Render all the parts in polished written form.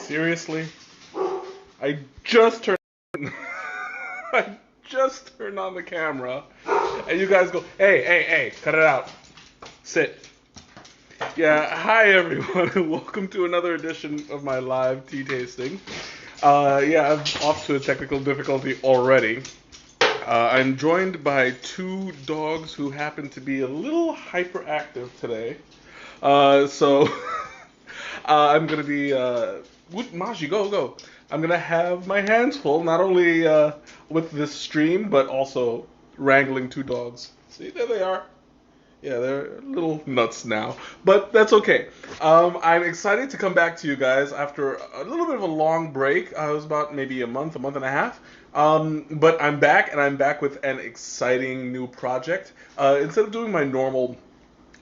Seriously? I just turned I just turned on the camera and you guys go, hey, cut it out. Sit. Yeah, hi everyone, and welcome to another edition of my live tea tasting. I'm off to a technical difficulty already. I'm joined by two dogs who happen to be a little hyperactive today. So I'm gonna be Maji, go. I'm gonna have my hands full, not only with this stream, but also wrangling two dogs. See, there they are. Yeah, they're little nuts now, but that's okay. I'm excited to come back to you guys after a little bit of a long break. It was about maybe a month and a half. But I'm back, and I'm back with an exciting new project. Instead of doing my normal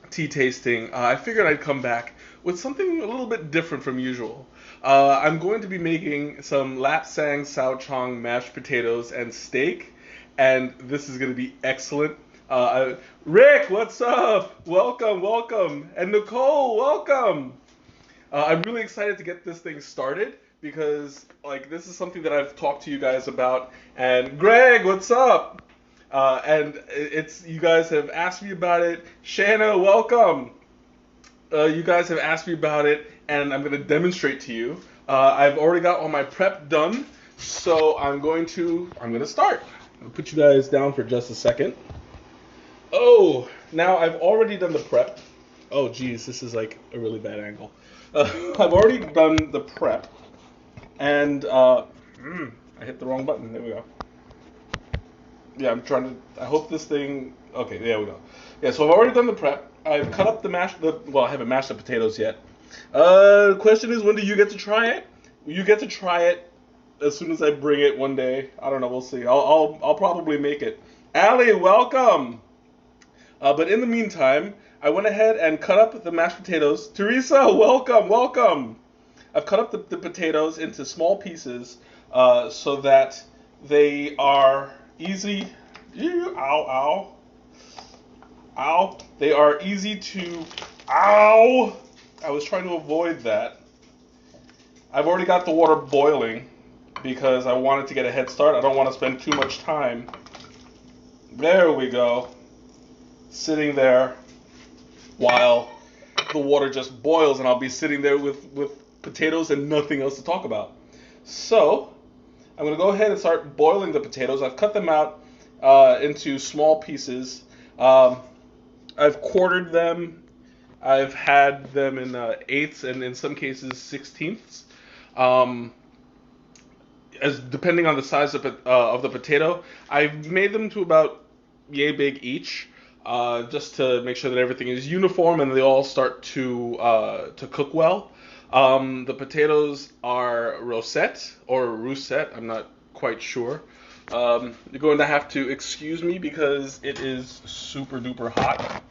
tea tasting, I figured I'd come back with something a little bit different from usual. I'm going to be making some Lapsang Souchong mashed potatoes and steak, and this is going to be excellent. Rick, what's up? Welcome. And Nicole, welcome. I'm really excited to get this thing started because, this is something that I've talked to you guys about. And Greg, what's up? And you guys have asked me about it. Shanna, welcome. You guys have asked me about it, and I'm going to demonstrate to you. I've already got all my prep done, so I'm going to start. I'll put you guys down for just a second. Oh, now I've already done the prep. Oh, geez, this is like a really bad angle. I've already done the prep, and I hit the wrong button. There we go. Yeah, I hope this thing. Okay, there we go. Yeah, so I've already done the prep. I've cut up I haven't mashed the potatoes yet. The question is, when do you get to try it? You get to try it as soon as I bring it one day. I don't know. We'll see. I'll probably make it. Allie, welcome. But in the meantime, I went ahead and cut up the mashed potatoes. Teresa, welcome. I've ut up the potatoes into small pieces so that they are easy. Ow. They are easy to. Ow! I was trying to avoid that. I've already got the water boiling because I wanted to get a head start. I don't want to spend too much time. There we go. Sitting there while the water just boils, and I'll be sitting there with potatoes and nothing else to talk about. So I'm going to go ahead and start boiling the potatoes. I've cut them out into small pieces. I've quartered them. I've had them in eighths and in some cases sixteenths. As depending on the size of the potato, I've made them to about yay big each. Just to make sure that everything is uniform and they all start to cook well. The potatoes are rosette or rusette. I'm not quite sure. You're going to have to excuse me because it is super duper hot.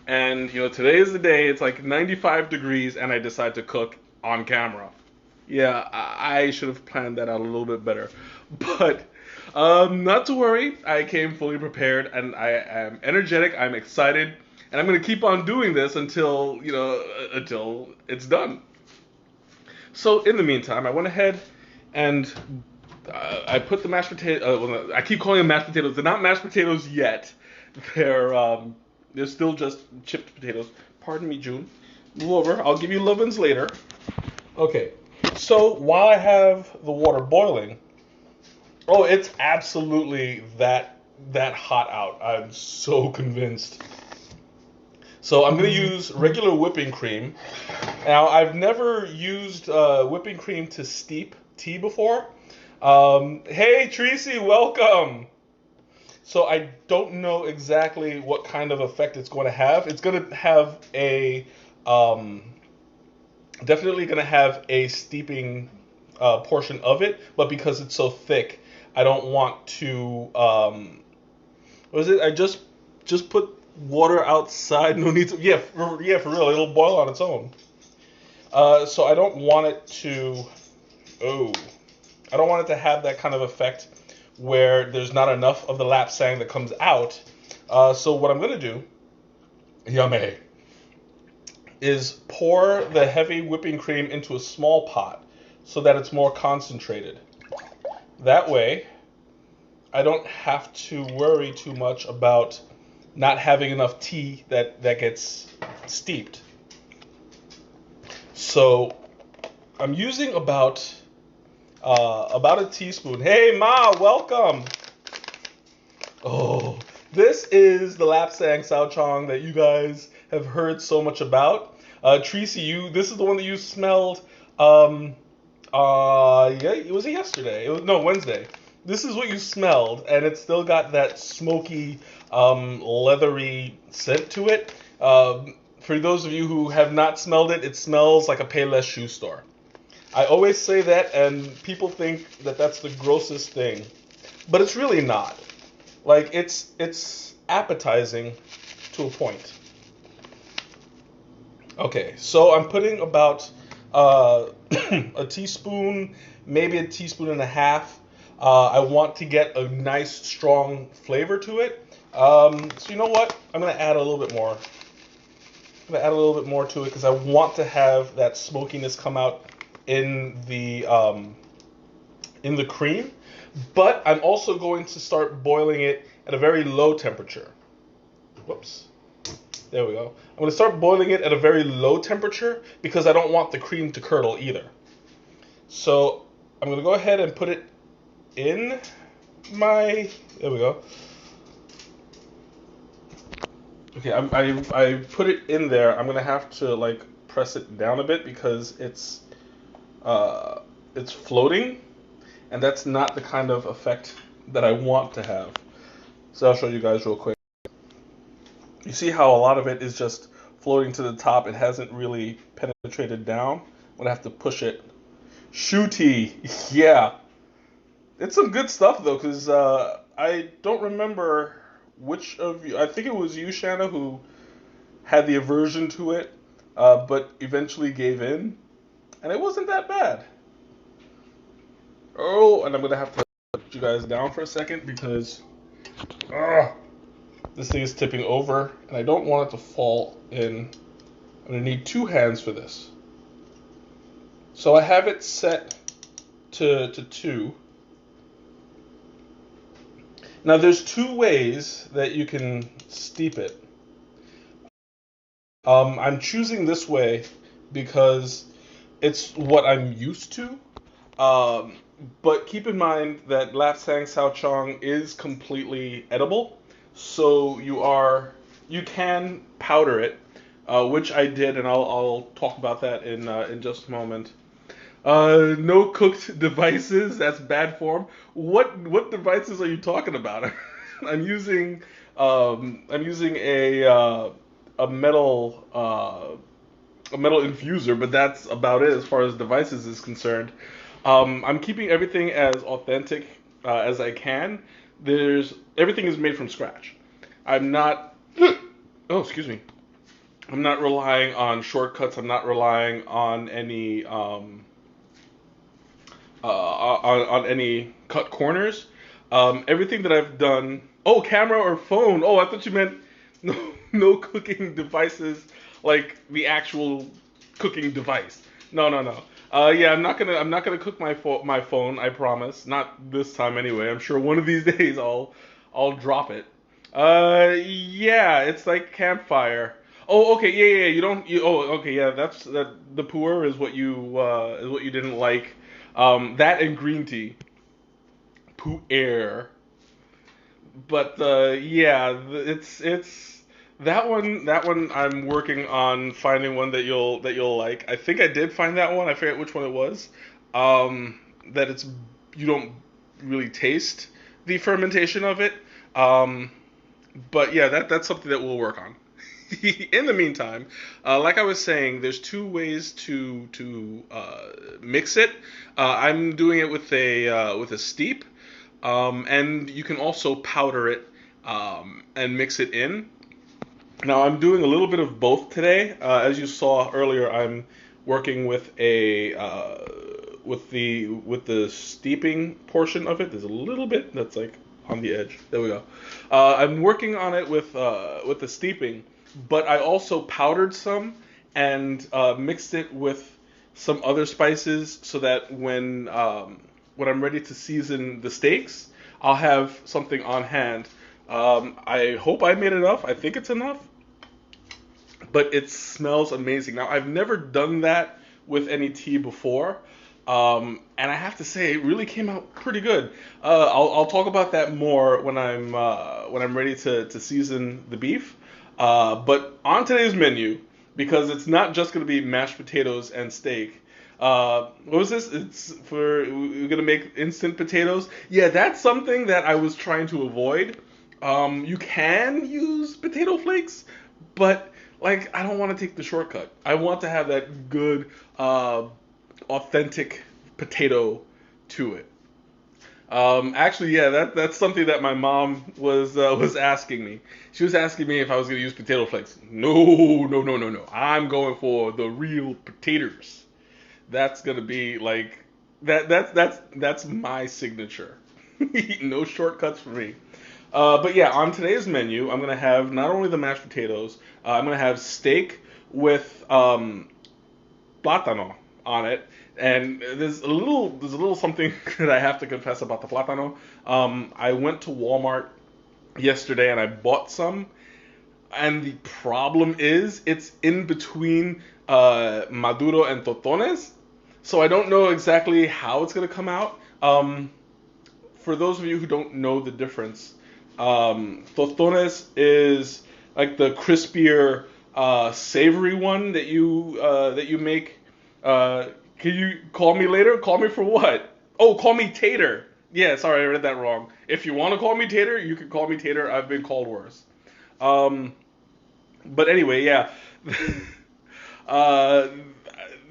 And today is the day. It's like 95 degrees, and I decide to cook on camera. Yeah, I should have planned that out a little bit better, but. Not to worry, I came fully prepared, and I am energetic, I'm excited, and I'm going to keep on doing this until it's done. So, in the meantime, I went ahead and I put the mashed potatoes, I keep calling them mashed potatoes, they're not mashed potatoes yet, they're still just chipped potatoes. Pardon me, June. Move over, I'll give you lovin's later. Okay, so while I have the water boiling, oh, it's absolutely that hot out. I'm so convinced. So I'm going to use regular whipping cream. Now, I've never used whipping cream to steep tea before. Hey, Tracy, welcome. So I don't know exactly what kind of effect it's going to have. It's going to have definitely going to have a steeping portion of it, but because it's so thick, I don't want to. What is it? I just put water outside. No need to. Yeah, for real. It'll boil on its own. So I don't want it to. I don't want it to have that kind of effect where there's not enough of the lapsang that comes out. So what I'm gonna do, yummy, is pour the heavy whipping cream into a small pot. so that it's more concentrated. That way, I don't have to worry too much about not having enough tea that gets steeped. So I'm using about a teaspoon. Hey Ma, welcome. Oh, this is the Lapsang Souchong that you guys have heard so much about. Tracy, this is the one that you smelled. Yeah, was it yesterday? No, Wednesday. This is what you smelled, and it's still got that smoky, leathery scent to it. For those of you who have not smelled it, it smells like a Payless shoe store. I always say that, and people think that that's the grossest thing, but it's really not. Like, it's appetizing to a point. Okay, so I'm putting about a teaspoon, maybe a teaspoon and a half. I want to get a nice, strong flavor to it. So you know what? I'm going to add a little bit more. I'm going to add a little bit more to it because I want to have that smokiness come out in the cream. But I'm also going to start boiling it at a very low temperature. Whoops. There we go. I'm going to start boiling it at a very low temperature because I don't want the cream to curdle either. So I'm going to go ahead and put it in my... There we go. Okay, I put it in there. I'm going to have to like press it down a bit because it's floating, and that's not the kind of effect that I want to have. So I'll show you guys real quick. You see how a lot of it is just floating to the top. It hasn't really penetrated down. I'm going to have to push it. Shoe tea. Yeah. It's some good stuff, though, because I don't remember which of you. I think it was you, Shanna, who had the aversion to it, but eventually gave in. And it wasn't that bad. Oh, and I'm going to have to put you guys down for a second because... this thing is tipping over, and I don't want it to fall in. I'm going to need 2 hands for this. So I have it set to 2. Now there's 2 ways that you can steep it. I'm choosing this way because it's what I'm used to. But keep in mind that Lapsang Souchong is completely edible. So you can powder it, which I did, and I'll talk about that in just a moment. No cooked devices. That's bad form. What devices are you talking about? I'm using a metal infuser, but that's about it as far as devices is concerned. I'm keeping everything as authentic as I can. Everything is made from scratch. I'm not. Oh, excuse me. I'm not relying on shortcuts. I'm not relying on any on any cut corners. Everything that I've done. Oh, camera or phone. Oh, I thought you meant no cooking devices like the actual cooking device. No. Yeah, I'm not gonna cook my phone. I promise. Not this time anyway. I'm sure one of these days I'll drop it. Yeah, it's like campfire. Oh, okay, yeah. Okay, yeah. The pu'er is what you didn't like. That and green tea. Pu'er. But yeah, it's that one. That one I'm working on finding one that you'll like. I think I did find that one. I forget which one it was. That you don't really taste the fermentation of it. But yeah, that's something that we'll work on. In the meantime, like I was saying, there's 2 ways to mix it. I'm doing it with a steep, and you can also powder it and mix it in. Now I'm doing a little bit of both today. As you saw earlier, I'm working with with the steeping portion of it. There's a little bit that's like on the edge. There we go. I'm working on it with the steeping, but I also powdered some and mixed it with some other spices so that when I'm ready to season the steaks, I'll have something on hand. I hope I made enough. I think it's enough, but it smells amazing. Now, I've never done that with any tea before, and I have to say it really came out pretty good. I'll talk about that more when I'm ready to season the beef. But on today's menu, because it's not just going to be mashed potatoes and steak. What was this? We're gonna make instant potatoes. Yeah, that's something that I was trying to avoid. You can use potato flakes, but like I don't want to take the shortcut. I want to have that good, authentic potato to it. Actually, yeah, that's something that my mom was asking me. She was asking me if I was gonna use potato flakes. No, no, no, no, no. I'm going for the real potatoes. That's gonna be like that's my signature. No shortcuts for me. But yeah, on today's menu, I'm gonna have not only the mashed potatoes, I'm gonna have steak with plátano on it, and there's a little something that I have to confess about the plátano. I went to Walmart yesterday and I bought some, and the problem is it's in between maduro and totones, so I don't know exactly how it's gonna come out. For those of you who don't know the difference, totones is like the crispier, savory one that you make. Can you call me later? Call me for what? Oh, call me Tater. Yeah, sorry, I read that wrong. If you want to call me Tater, you can call me Tater. I've been called worse. But anyway, yeah. uh,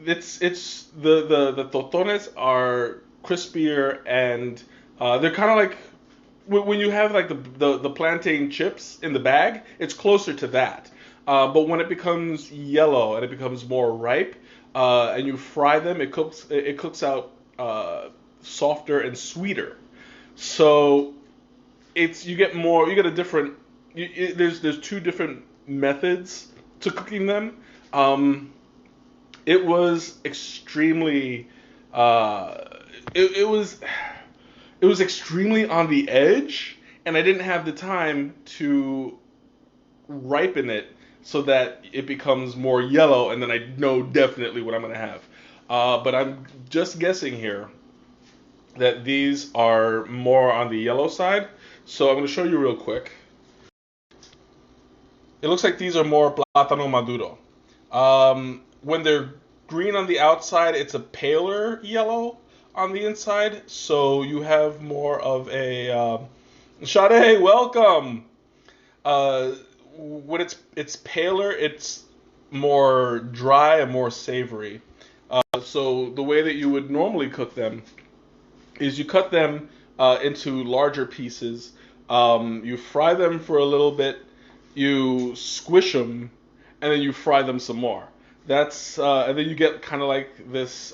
it's the totones are crispier, and they're kind of like when you have like the plantain chips in the bag, it's closer to that. But when it becomes yellow and it becomes more ripe, and you fry them, it cooks out softer and sweeter. So you get a different. There's two different methods to cooking them. It was extremely it was extremely on the edge, and I didn't have the time to ripen it so that it becomes more yellow, and then I know definitely what I'm gonna have. But I'm just guessing here that these are more on the yellow side, so I'm gonna show you real quick. It looks like these are more plátano maduro. When they're green on the outside, it's a paler yellow on the inside, so you have more of a Sade, welcome. When it's paler, it's more dry and more savory. So the way that you would normally cook them is you cut them into larger pieces. You fry them for a little bit, you squish them, and then you fry them some more. And then you get kind of like this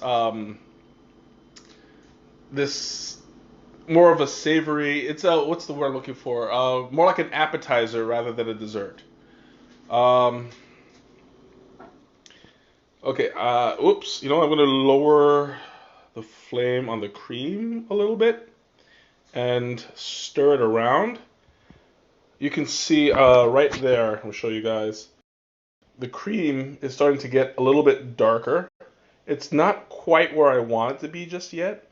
more of a savory. It's what's the word I'm looking for? More like an appetizer rather than a dessert. Okay. Oops. You know, I'm gonna lower the flame on the cream a little bit and stir it around. You can see right there. I'll show you guys. The cream is starting to get a little bit darker. It's not quite where I want it to be just yet.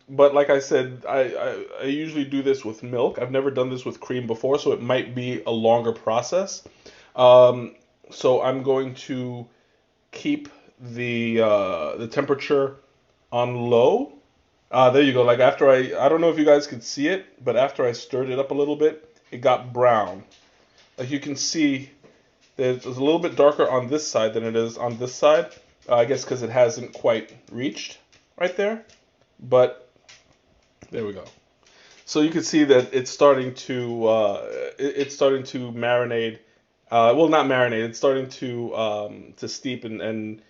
But like I said, I usually do this with milk. I've never done this with cream before, so it might be a longer process. So I'm going to keep the temperature on low. There you go. Like after I don't know if you guys could see it, but after I stirred it up a little bit, it got brown. Like you can see, it's a little bit darker on this side than it is on this side. I guess because it hasn't quite reached right there. But there we go. So you can see that it's starting to marinate. Well, not marinate. It's starting to steep and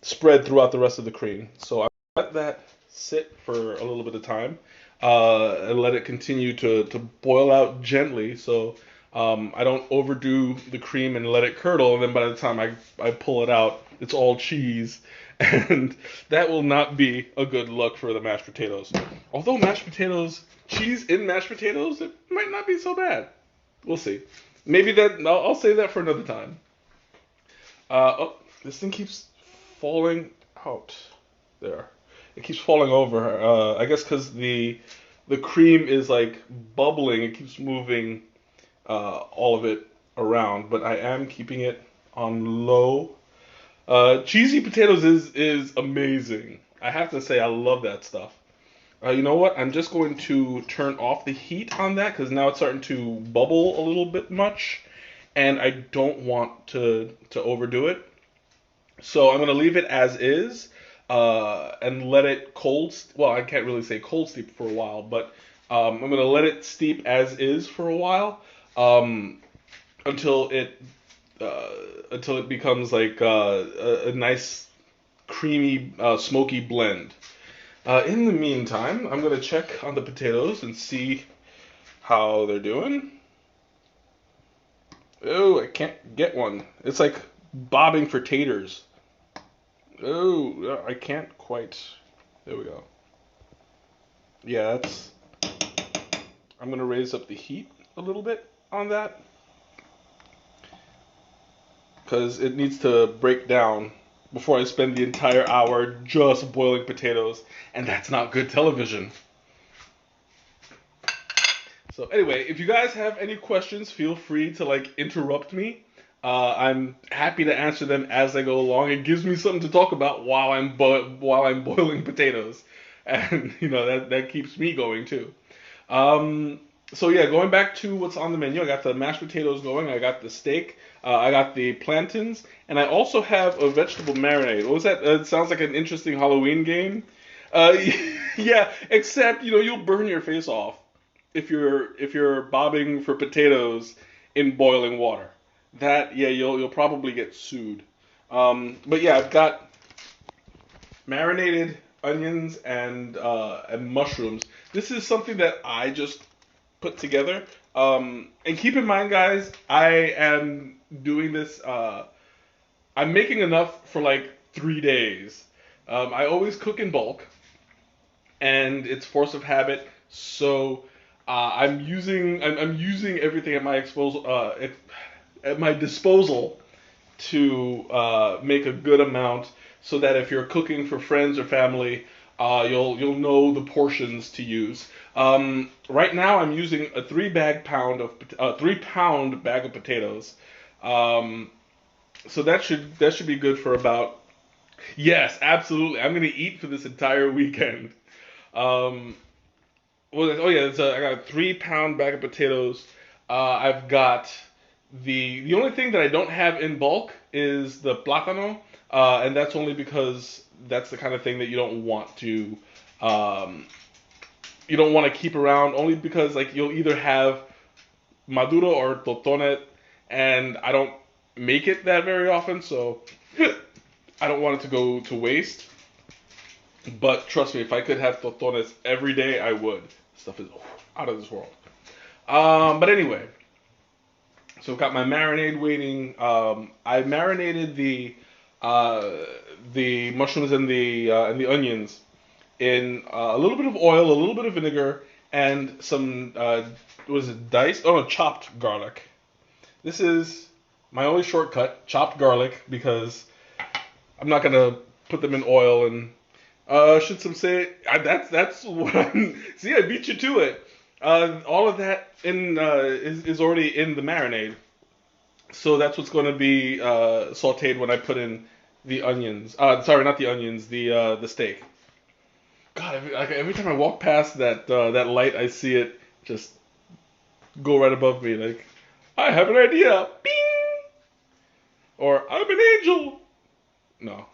spread throughout the rest of the cream. So I let that sit for a little bit of time and let it continue to boil out gently. So I don't overdo the cream and let it curdle, and then by the time I pull it out, it's all cheese. And that will not be a good look for the mashed potatoes. Although mashed potatoes, cheese in mashed potatoes, it might not be so bad. We'll see. Maybe I'll save that for another time. Oh, this thing keeps falling out. There. It keeps falling over. I guess because the cream is like bubbling. It keeps moving all of it around. But I am keeping it on low. Cheesy potatoes is amazing. I have to say I love that stuff. You know what? I'm just going to turn off the heat on that because now it's starting to bubble a little bit much, and I don't want to overdo it. So I'm going to leave it as is and let it cold. Well, I can't really say cold steep for a while, but I'm going to let it steep as is for a while until it becomes like a nice creamy smoky blend. In the meantime, I'm going to check on the potatoes and see how they're doing. Oh, I can't get one. It's like bobbing for taters. Oh, I can't quite. There we go. Yeah, I'm going to raise up the heat a little bit on that, because it needs to break down before I spend the entire hour just boiling potatoes, and that's not good television. So anyway, if you guys have any questions, feel free to like interrupt me. I'm happy to answer them as I go along. It gives me something to talk about while I'm boiling potatoes, and you know that keeps me going too. So yeah, going back to what's on the menu, I got the mashed potatoes going, I got the steak, I got the plantains, and I also have a vegetable marinade. What was that? It sounds like an interesting Halloween game. Yeah, except you'll burn your face off if you're bobbing for potatoes in boiling water. You'll probably get sued. But yeah, I've got marinated onions and mushrooms. This is something that I just put together. And keep in mind, guys, I am doing this. I'm making enough for like 3 days. I always cook in bulk, and it's force of habit. So I'm using everything at my disposal to make a good amount, so that if you're cooking for friends or family, you'll know the portions to use. Right now, I'm using a 3-pound bag of potatoes. So that should be good for about. Yes, absolutely. I'm gonna eat for this entire weekend. I got a 3-pound bag of potatoes. I've got the only thing that I don't have in bulk is the plátano, and that's only because that's the kind of thing that you don't want to keep around. Only because like you'll either have maduro or totonet, and I don't make it that very often, so I don't want it to go to waste. But trust me, if I could have totones every day, I would. Stuff is out of this world. But anyway, so I've got my marinade waiting. I marinated the mushrooms and the onions in a little bit of oil, a little bit of vinegar, and some diced? Oh no, chopped garlic. This is my only shortcut, chopped garlic, because I'm not gonna put them in oil and. Should some say that's what I'm. See, I beat you to it. All of that is already in the marinade, so that's what's going to be sautéed when I put in the onions. Sorry, not the onions. The steak. God, every time I walk past that light, I see it just go right above me. Like, I have an idea. Bing! Or I'm an angel. No.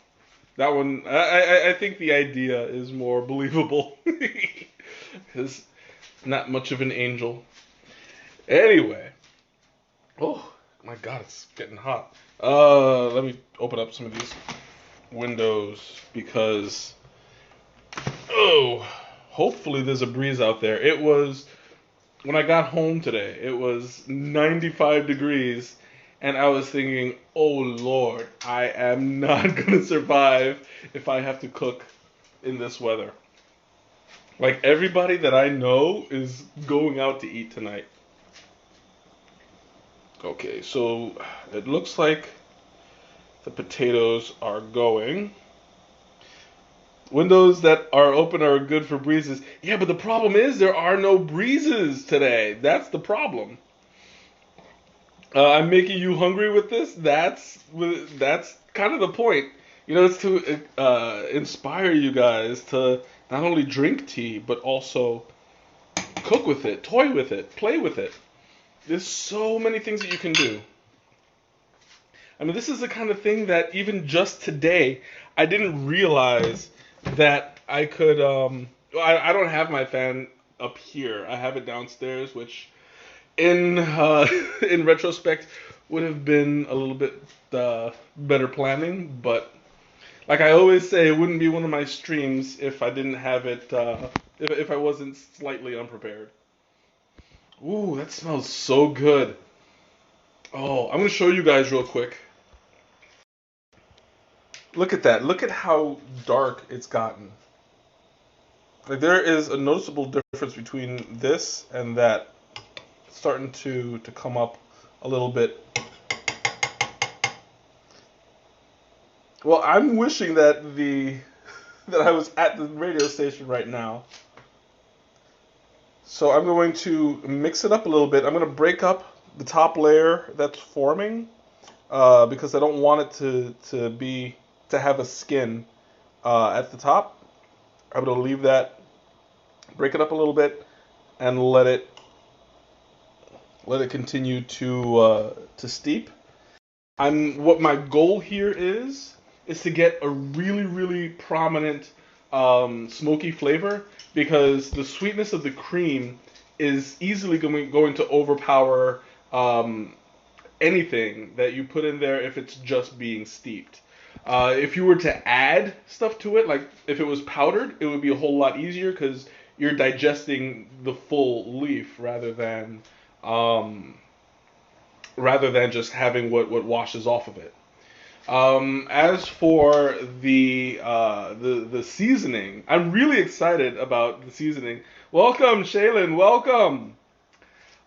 That one, I think the idea is more believable. Because not much of an angel. Anyway. Oh, my God, it's getting hot. Let me open up some of these windows because, hopefully there's a breeze out there. It was when I got home today, it was 95 degrees, and I was thinking, oh Lord, I am not gonna survive if I have to cook in this weather. Like everybody that I know is going out to eat tonight. Okay, so it looks like the potatoes are going. Windows that are open are good for breezes. Yeah, but the problem is there are no breezes today. That's the problem. I'm making you hungry with this. That's kind of the point. You know, it's to inspire you guys to not only drink tea but also cook with it, toy with it, play with it. There's so many things that you can do. I mean, this is the kind of thing that even just today I didn't realize that I could. I don't have my fan up here. I have it downstairs, which in in retrospect would have been a little bit better planning. But like I always say, it wouldn't be one of my streams if I didn't have it. If I wasn't slightly unprepared. Ooh, that smells so good. Oh, I'm gonna show you guys real quick. Look at that. Look at how dark it's gotten. Like there is a noticeable difference between this and that. It's starting to come up a little bit. Well, I'm wishing that that I was at the radio station right now. So I'm going to mix it up a little bit. I'm going to break up the top layer that's forming because I don't want it to have a skin at the top. I'm going to leave that, break it up a little bit, and let it continue to steep. What my goal here is to get a really prominent smoky flavor because the sweetness of the cream is easily going to overpower anything that you put in there if it's just being steeped. If you were to add stuff to it, like if it was powdered, it would be a whole lot easier because you're digesting the full leaf rather than just having what washes off of it. As for the seasoning, I'm really excited about the seasoning. Welcome, Shaylin. Welcome.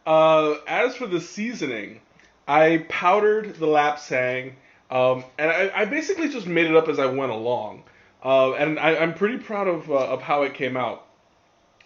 As for the seasoning, I powdered the Lapsang, and I basically just made it up as I went along. And I'm pretty proud of how it came out.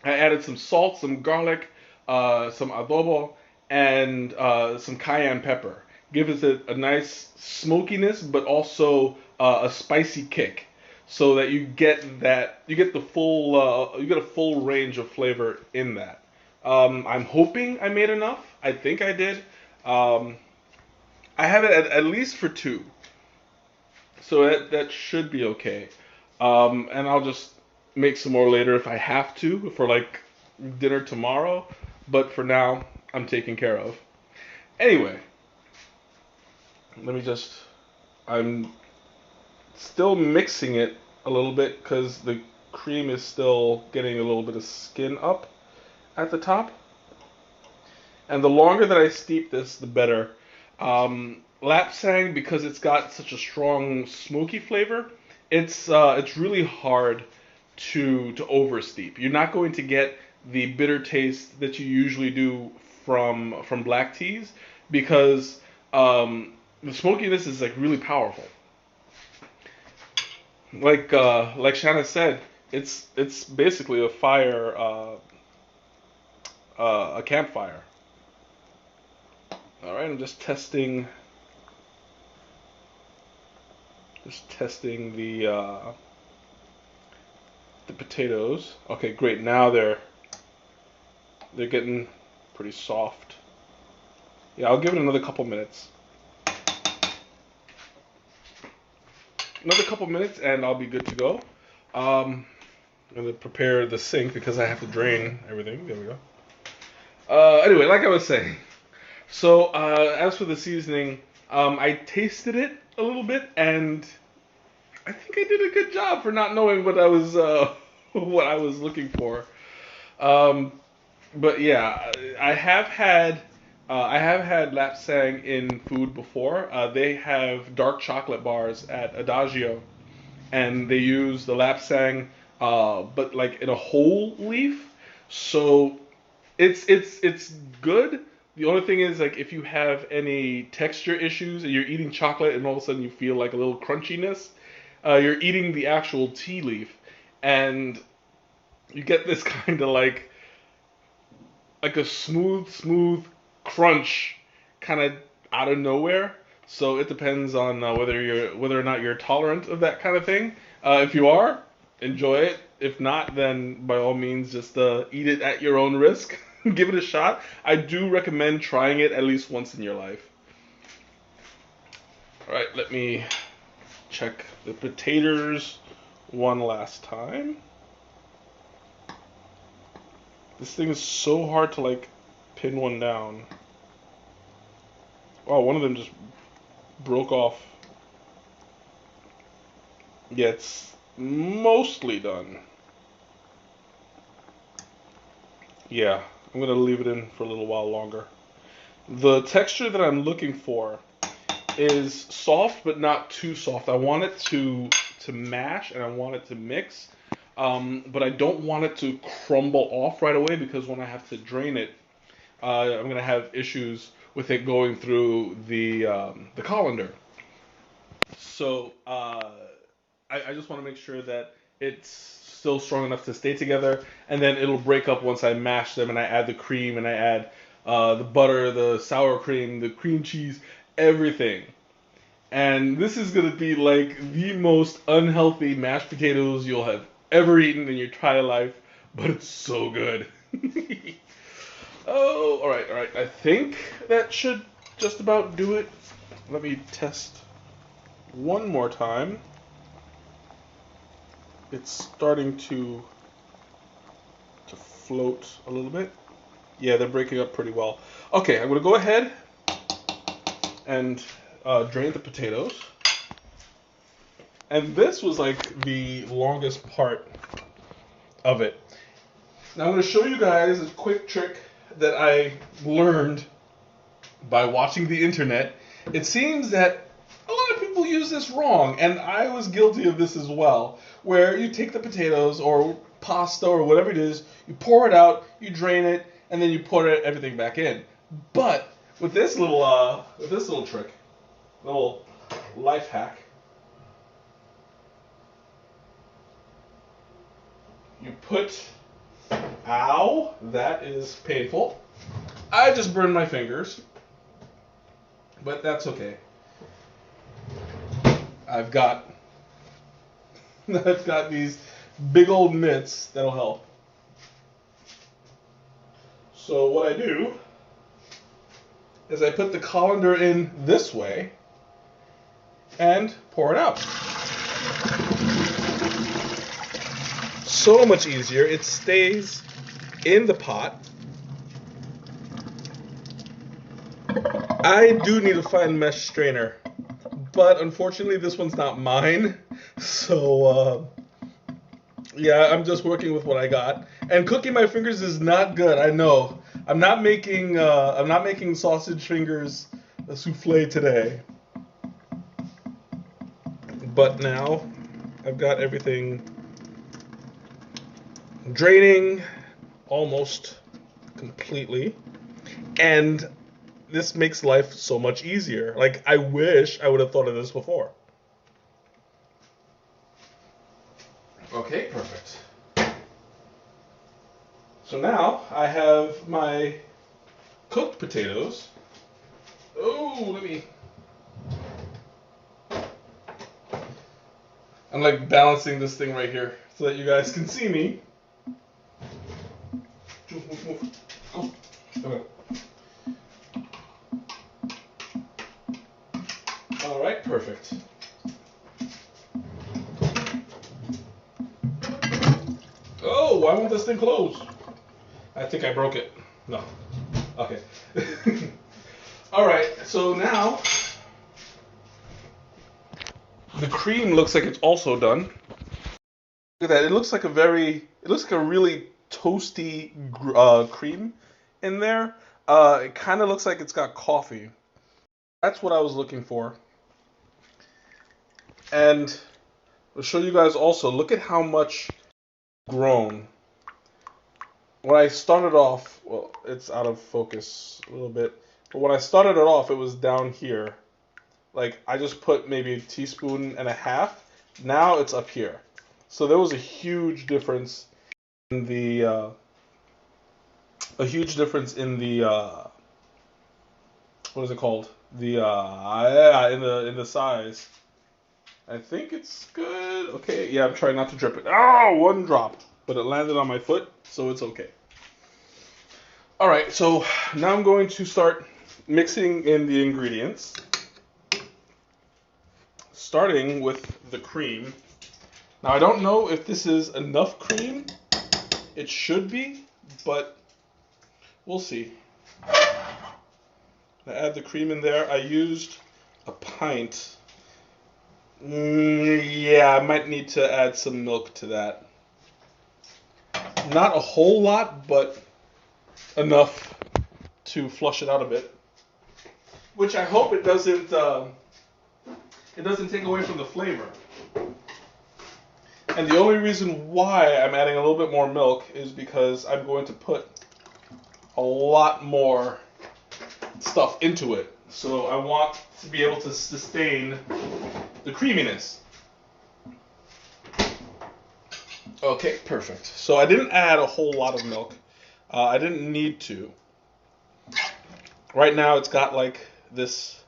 I added some salt, some garlic, some adobo, and some cayenne pepper. Gives it a nice smokiness, but also a spicy kick, so that you get the full you get a full range of flavor in that. I'm hoping I made enough. I think I did. I have it at least for two, so that should be okay. And I'll just make some more later if I have to for like dinner tomorrow. But for now, I'm taken care of. Anyway, I'm still mixing it a little bit because the cream is still getting a little bit of skin up at the top. And the longer that I steep this, the better. Lapsang, because it's got such a strong smoky flavor, it's really hard to oversteep. You're not going to get the bitter taste that you usually do from black teas because the smokiness is like really powerful. Like Shanna said, it's basically a fire, a campfire. All right, I'm just testing the potatoes. Okay, great. Now they're getting pretty soft. Yeah, I'll give it another couple minutes. Another couple minutes and I'll be good to go. I'm gonna prepare the sink because I have to drain everything. There we go. Anyway, like I was saying, so as for the seasoning, I tasted it a little bit and I think I did a good job for not knowing what I was what I was looking for. But yeah, I have had Lapsang in food before. They have dark chocolate bars at Adagio, and they use the Lapsang, but like in a whole leaf. So it's good. The only thing is like if you have any texture issues and you're eating chocolate and all of a sudden you feel like a little crunchiness, you're eating the actual tea leaf, and you get this kind of like a smooth crunch kind of out of nowhere. So it depends on whether or not you're tolerant of that kind of thing. If you are, enjoy it. If not, then by all means just eat it at your own risk. Give it a shot. I do recommend trying it at least once in your life. All right, let me check the potatoes one last time. This thing is so hard to like pin one down. Wow, one of them just broke off. Yeah, it's mostly done. Yeah, I'm gonna leave it in for a little while longer. The texture that I'm looking for is soft but not too soft. I want it to mash and I want it to mix, but I don't want it to crumble off right away because when I have to drain it, I'm gonna have issues with it going through the colander. So I just want to make sure that it's still strong enough to stay together, and then it'll break up once I mash them and I add the cream and I add the butter, the sour cream, the cream cheese, everything. And this is gonna be like the most unhealthy mashed potatoes you'll have ever eaten in your entire life, but it's so good. Oh, all right, all right. I think that should just about do it. Let me test one more time. It's starting to float a little bit. Yeah, they're breaking up pretty well. Okay, I'm gonna go ahead and drain the potatoes. And this was like the longest part of it. Now I'm gonna show you guys a quick trick that I learned by watching the internet. It seems that a lot of people use this wrong, and I was guilty of this as well, where you take the potatoes or pasta or whatever it is, you pour it out, you drain it, and then you pour everything back in. But with this little trick, little life hack, you put, ow, that is painful. I just burned my fingers, but that's okay. I've got these big old mitts that'll help. So what I do is I put the colander in this way and pour it out. So much easier. It stays in the pot. I do need to find a mesh strainer, but unfortunately this one's not mine. So yeah, I'm just working with what I got. And cooking my fingers is not good. I know. I'm not making sausage fingers souffle today. But now I've got everything draining almost completely, and this makes life so much easier. Like, I wish I would have thought of this before. Okay, perfect. So now I have my cooked potatoes. Oh, I'm like balancing this thing right here so that you guys can see me. Move. Go. Okay. All right, perfect. Oh, why won't this thing close? I think I broke it. No. Okay. All right, so now the cream looks like it's also done. Look at that. It looks like a really toasty cream in there. It kind of looks like it's got coffee. That's what I was looking for. And I'll show you guys also. Look at how much grown. When I started off, well, it's out of focus a little bit. But when I started it off, it was down here. Like, I just put maybe a teaspoon and a half. Now it's up here. So there was a huge difference in the what is it called? In the size. I think it's good. Okay, yeah, I'm trying not to drip it. Oh, one drop, but it landed on my foot, so it's okay. All right, so now I'm going to start mixing in the ingredients, starting with the cream. Now, I don't know if this is enough cream. It should be, but we'll see. I add the cream in there. I used a pint. Yeah, I might need to add some milk to that. Not a whole lot, but enough to flush it out a bit. Which I hope it doesn't take away from the flavor. And the only reason why I'm adding a little bit more milk is because I'm going to put a lot more stuff into it. So I want to be able to sustain the creaminess. Okay, perfect. So I didn't add a whole lot of milk. I didn't need to. Right now it's got like this.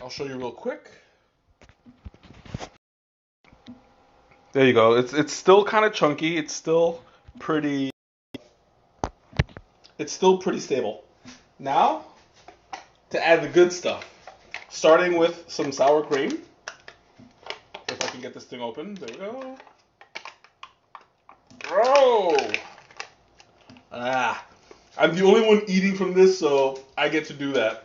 I'll show you real quick. There you go. It's still kind of chunky. It's still pretty stable. Now, to add the good stuff. Starting with some sour cream. If I can get this thing open. There we go. Oh! I'm the only one eating from this, so I get to do that.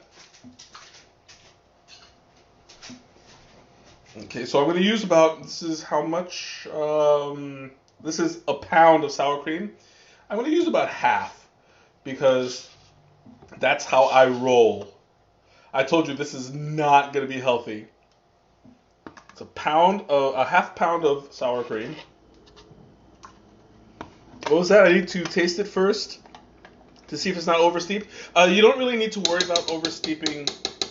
Okay, so I'm going to use about, this is how much? This is a pound of sour cream. I'm going to use about half because that's how I roll. I told you this is not going to be healthy. It's a half pound of sour cream. What was that? I need to taste it first to see if it's not oversteeped. You don't really need to worry about oversteeping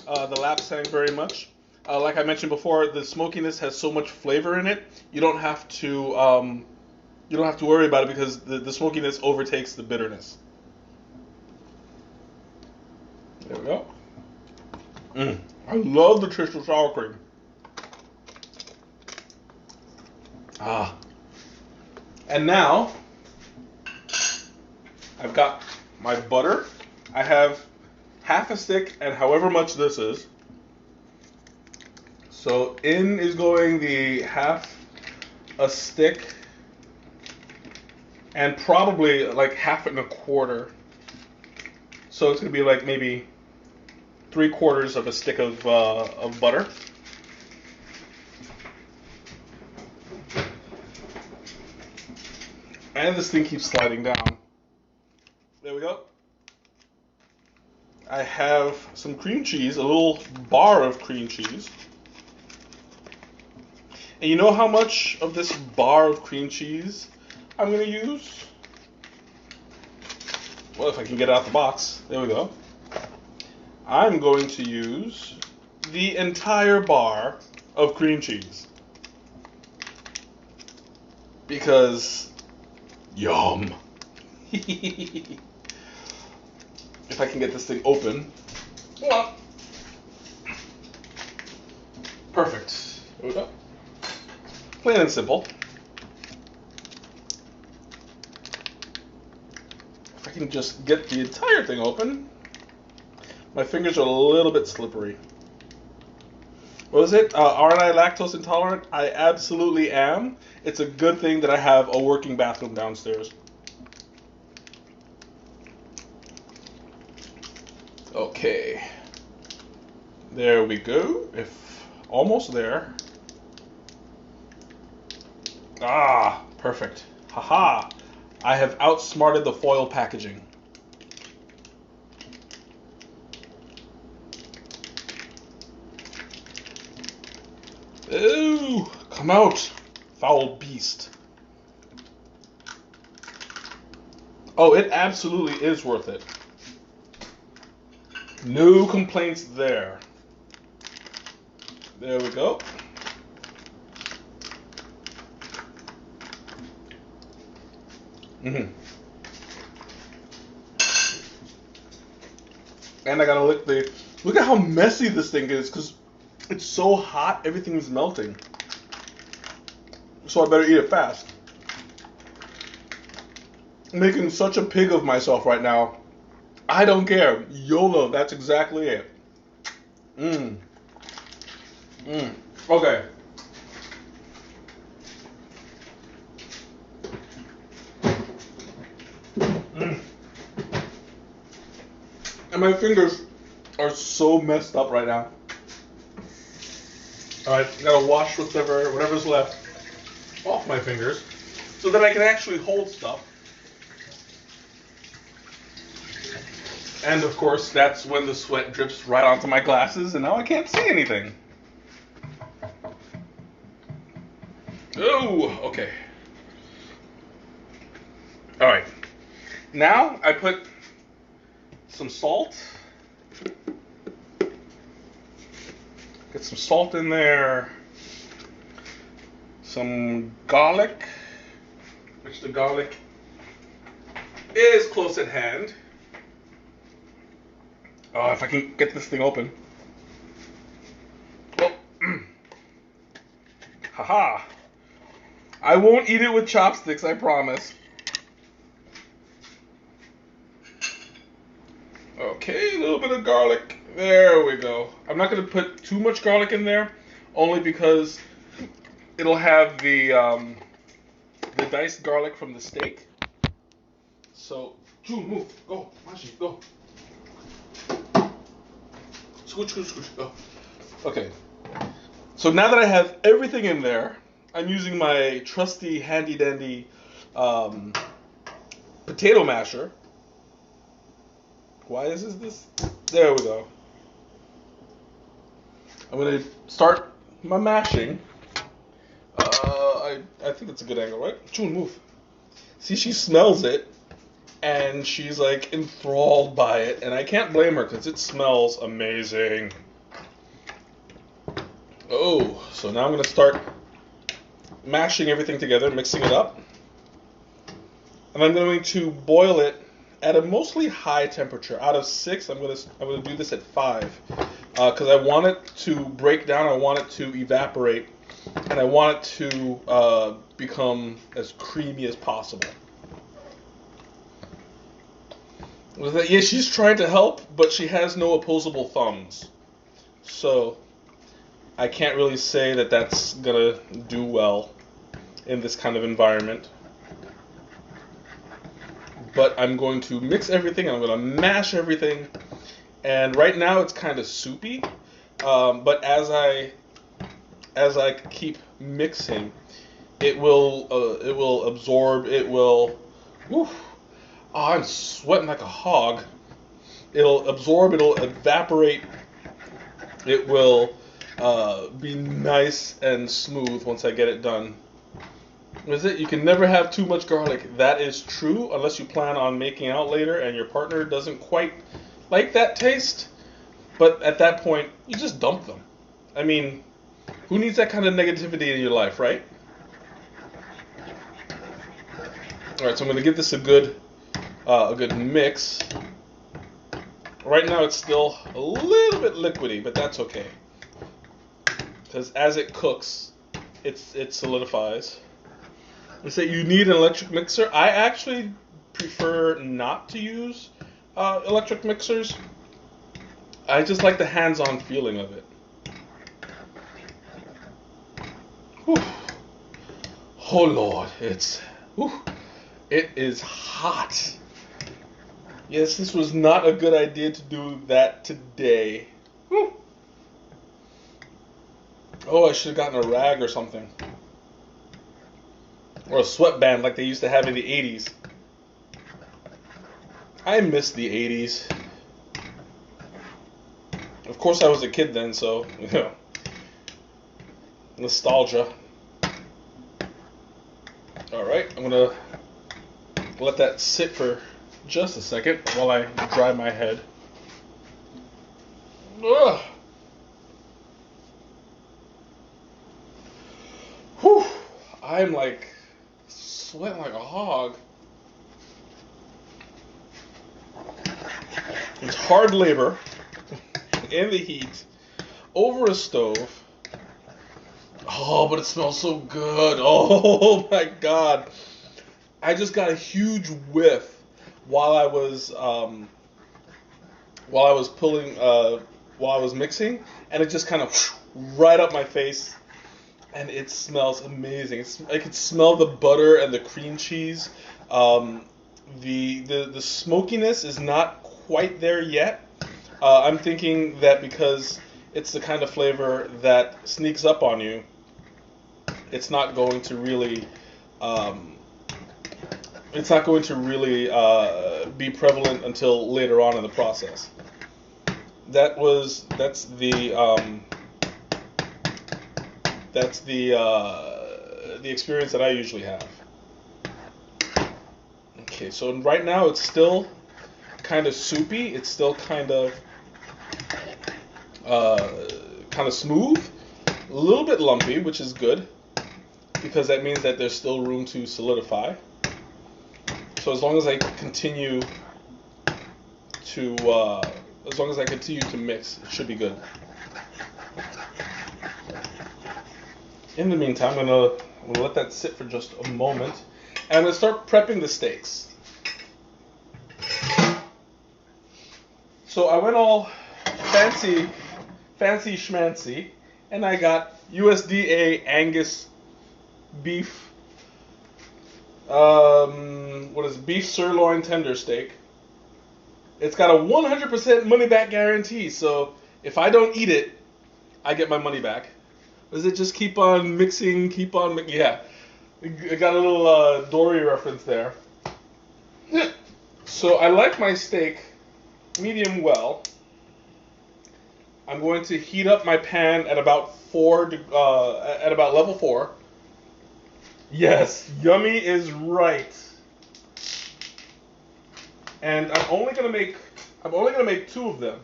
the Lapsang very much. Like I mentioned before, the smokiness has so much flavor in it. You don't have to worry about it because the smokiness overtakes the bitterness. There we go. I love the taste of sour cream. And now I've got my butter. I have half a stick and however much this is. So in is going the half a stick and probably like half and a quarter. So it's going to be like maybe 3/4 of a stick of butter. And this thing keeps sliding down. There we go. I have some cream cheese, a little bar of cream cheese. And you know how much of this bar of cream cheese I'm going to use? Well, if I can get it out the box. There we go. I'm going to use the entire bar of cream cheese. Because, yum. If I can get this thing open. Well, perfect. There we go. Plain and simple. If I can just get the entire thing open. My fingers are a little bit slippery. What was it? Aren't I lactose intolerant? I absolutely am. It's a good thing that I have a working bathroom downstairs. Okay. There we go. Almost there. Perfect. Haha. I have outsmarted the foil packaging. Ooh, come out, foul beast. Oh, it absolutely is worth it. No complaints there. There we go. And I gotta lick the. Look at how messy this thing is, because it's so hot, everything is melting. So I better eat it fast. I'm making such a pig of myself right now. I don't care. YOLO, that's exactly it. Okay. And my fingers are so messed up right now. Alright, gotta wash whatever's left off my fingers so that I can actually hold stuff. And of course, that's when the sweat drips right onto my glasses and now I can't see anything. Oh, okay. Alright. Now I put some salt. Get some salt in there. Some garlic, which the garlic is close at hand. Oh, if I can get this thing open. Oh. Haha. I won't eat it with chopsticks, I promise. Okay, a little bit of garlic. There we go. I'm not going to put too much garlic in there, only because it'll have the diced garlic from the steak. So, June, move. Go. Mashi, go. Scooch, scooch, scooch. Go. Okay. So now that I have everything in there, I'm using my trusty handy-dandy potato masher. Why is this? There we go. I'm going to start my mashing. I think it's a good angle, right? June, move. See, she smells it, and she's like enthralled by it, and I can't blame her because it smells amazing. Oh, so now I'm going to start mashing everything together, mixing it up. And I'm going to boil it at a mostly high temperature. Out of 6, I'm going to do this at 5 because I want it to break down. I want it to evaporate, and I want it to become as creamy as possible. Yeah, she's trying to help, but she has no opposable thumbs, so I can't really say that that's gonna do well in this kind of environment. But I'm going to mix everything, I'm going to mash everything, and right now it's kind of soupy, but as I keep mixing, it will absorb, it will, whew, oh, I'm sweating like a hog. It'll absorb, it'll evaporate, it will be nice and smooth once I get it done. Is it? You can never have too much garlic. That is true, unless you plan on making out later and your partner doesn't quite like that taste. But at that point, you just dump them. I mean, who needs that kind of negativity in your life, right? Alright, so I'm going to give this a good mix. Right now it's still a little bit liquidy, but that's okay. Because as it cooks, it solidifies. They say you need an electric mixer. I actually prefer not to use electric mixers. I just like the hands-on feeling of it. Whew. Oh Lord, it is hot. Yes, this was not a good idea to do that today. Whew. Oh, I should have gotten a rag or something. or a sweatband like they used to have in the 80s. I miss the 80s. Of course, I was a kid then, so, you know, nostalgia. Alright, I'm going to let that sit for just a second while I dry my head. Ugh. Whew. I'm like sweating like a hog. It's hard labor in the heat over a stove. Oh, but it smells so good. Oh my God. I just got a huge whiff while I was mixing, and it just kind of right up my face, and it smells amazing. I could smell the butter and the cream cheese. The smokiness is not quite there yet. I'm thinking that because it's the kind of flavor that sneaks up on you, it's not going to really be prevalent until later on in the process. That's the experience that I usually have. Okay, so right now it's still kind of soupy. It's still kind of smooth, a little bit lumpy, which is good because that means that there's still room to solidify. So as long as I continue to mix, it should be good. In the meantime, I'm gonna let that sit for just a moment, and I'm gonna start prepping the steaks. So I went all fancy schmancy, and I got USDA Angus beef. Beef sirloin tender steak. It's got a 100% money back guarantee, so if I don't eat it, I get my money back. Does it just keep on mixing, yeah. I got a little Dory reference there. So I like my steak medium well. I'm going to heat up my pan at about level 4. Yes, yummy is right. And I'm only gonna make 2 of them.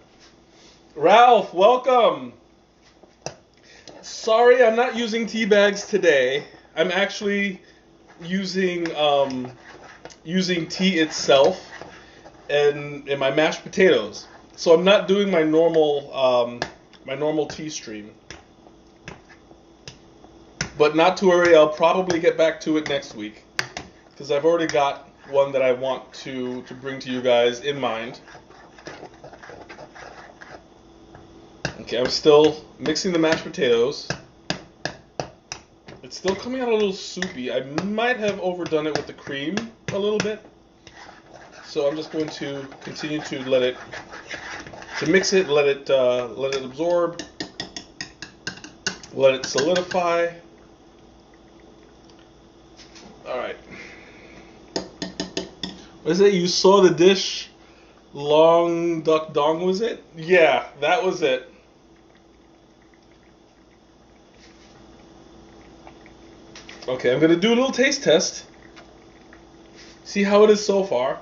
Ralph, welcome. Sorry, I'm not using tea bags today. I'm actually using tea itself in my mashed potatoes. So I'm not doing my normal tea stream. But not to worry, I'll probably get back to it next week because I've already got one that I want to bring to you guys in mind. Okay, I'm still mixing the mashed potatoes. It's still coming out a little soupy. I might have overdone it with the cream a little bit. So I'm just going to continue to mix it, let it absorb, let it solidify. All right. What is it? You saw the dish? Long duck dong, was it? Yeah, that was it. Okay, I'm going to do a little taste test. See how it is so far.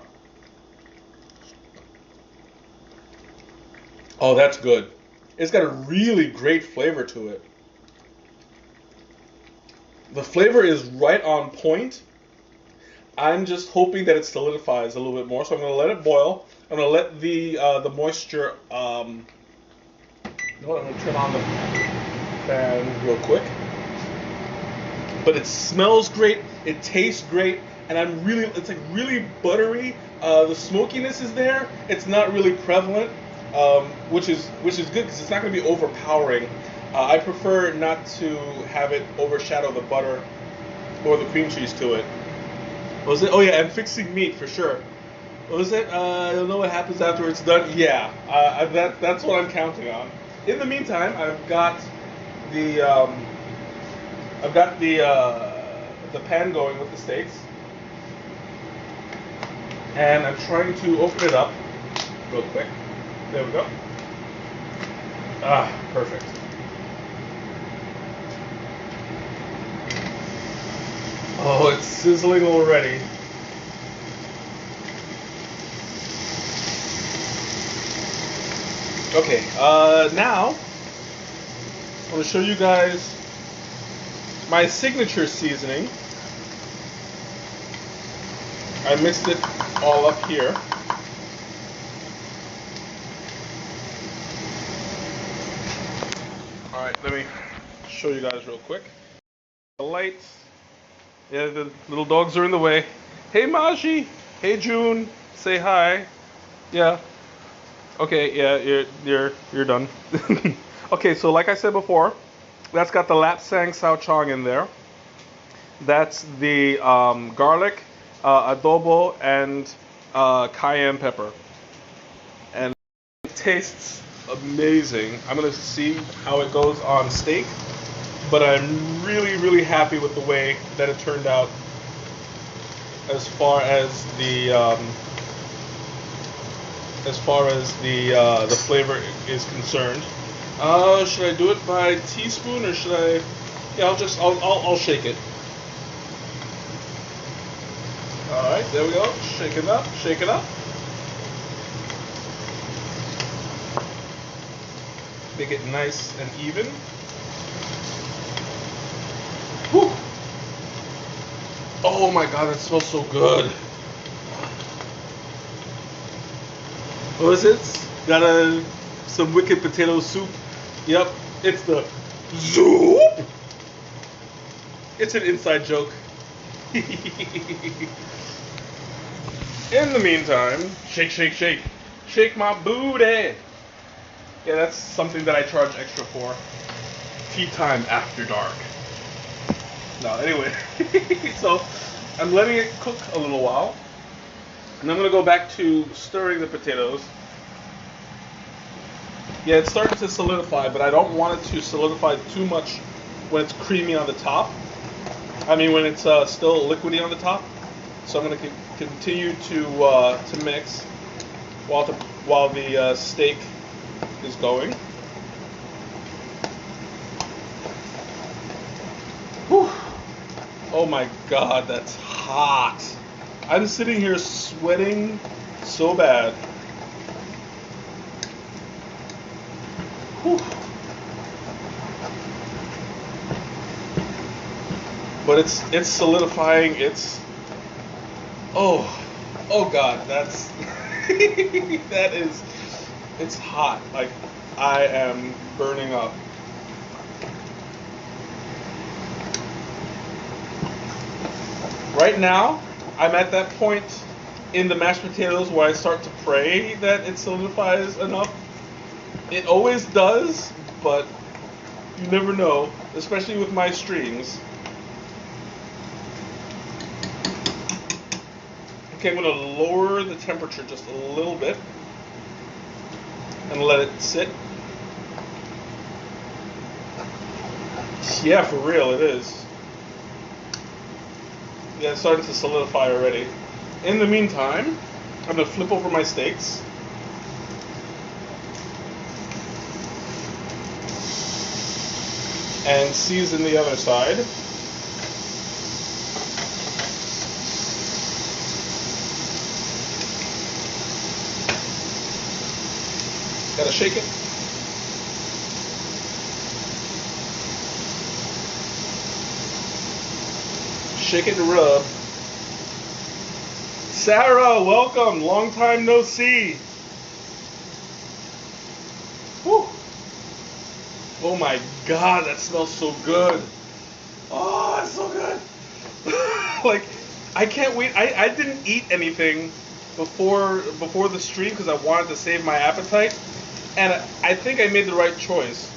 Oh, that's good. It's got a really great flavor to it. The flavor is right on point. I'm just hoping that it solidifies a little bit more, so I'm going to let it boil. I'm going to let the moisture. You know what? I'm going to turn on the fan real quick. But it smells great. It tastes great, and it's like really buttery. The smokiness is there. It's not really prevalent, which is good because it's not going to be overpowering. I prefer not to have it overshadow the butter or the cream cheese to it. What was it? Oh yeah, and fixing meat for sure. What was it? You'll know what happens after it's done. Yeah, that's what I'm counting on. In the meantime, I've got the the pan going with the steaks. And I'm trying to open it up real quick. There we go. Ah, perfect. Oh, it's sizzling already. Okay, now I'm going to show you guys my signature seasoning. I mixed it all up here. Alright, let me show you guys real quick. The lights. Yeah, the little dogs are in the way. Hey Maji! Hey June! Say hi. Yeah. Okay, yeah, you're done. Okay, so like I said before, that's got the Lapsang Souchong in there. That's the garlic, adobo, and cayenne pepper. And it tastes amazing. I'm gonna see how it goes on steak, but I'm really, really happy with the way that it turned out as far as the the flavor is concerned. Should I do it by teaspoon or should I? Yeah, I'll shake it. All right, there we go. Shake it up, shake it up. Make it nice and even. Whew. Oh my God, that smells so good. What is it? Got some wicked potato soup. Yep, it's the zoop. It's an inside joke. In the meantime, shake, shake, shake. Shake my booty. Yeah, that's something that I charge extra for. Tea time after dark. No, anyway. So, I'm letting it cook a little while. And I'm going to go back to stirring the potatoes. Yeah, it's starting to solidify, but I don't want it to solidify too much when it's creamy on the top. I mean, when it's still liquidy on the top. So I'm going to continue to mix while the steak is going. Whew. Oh my God, that's hot. I'm sitting here sweating so bad. Whew. But it's solidifying. It's oh God, that's it's hot. Like I am burning up. Right now, I'm at that point in the mashed potatoes where I start to pray that it solidifies enough. It always does, but you never know, especially with my streams. Okay, I'm going to lower the temperature just a little bit and let it sit. Yeah, for real, it is. Yeah, it's starting to solidify already. In the meantime, I'm going to flip over my steaks. And season the other side. Gotta shake it. Shake it and rub. Sarah, welcome. Long time no see. Whew. Oh my God, that smells so good. Oh, it's so good. Like, I can't wait. I didn't eat anything before the stream because I wanted to save my appetite. And I think I made the right choice.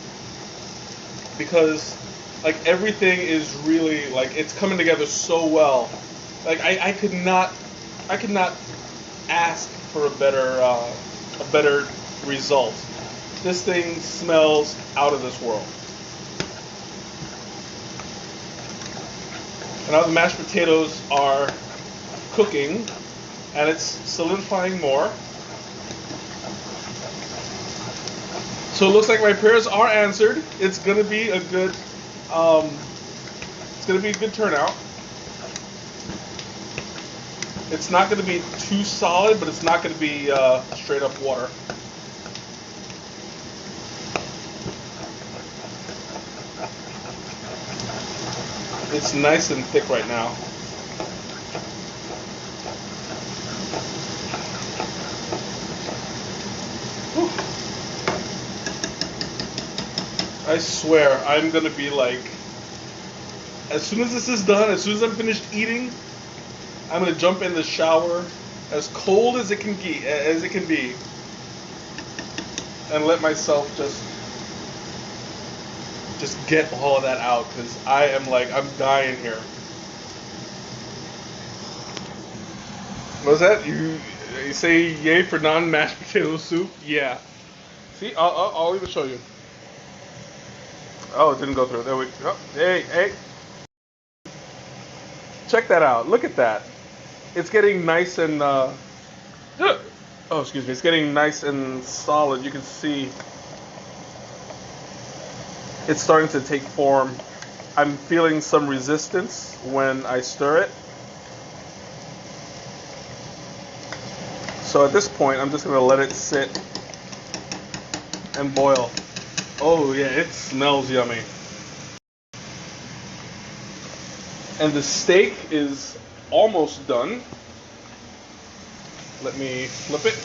Because, like, everything is really, like, it's coming together so well. Like, I could not ask for a better result. This thing smells out of this world. And now the mashed potatoes are cooking, and it's solidifying more. So it looks like my prayers are answered. It's gonna be a good, turnout. It's not gonna be too solid, but it's not gonna be straight up water. It's nice and thick right now. Whew. I swear, I'm gonna be like, as soon as this is done, as soon as I'm finished eating, I'm gonna jump in the shower, as cold as it can be, and let myself just get all of that out, because I'm dying here. What's that? You say yay for non-mashed potato soup? Yeah. See, I'll even show you. Oh, it didn't go through. There we go. Hey. Check that out. Look at that. It's getting nice and, it's getting nice and solid. You can see it's starting to take form. I'm feeling some resistance when I stir it. So at this point, I'm just going to let it sit and boil. Oh yeah, it smells yummy. And the steak is almost done. Let me flip it.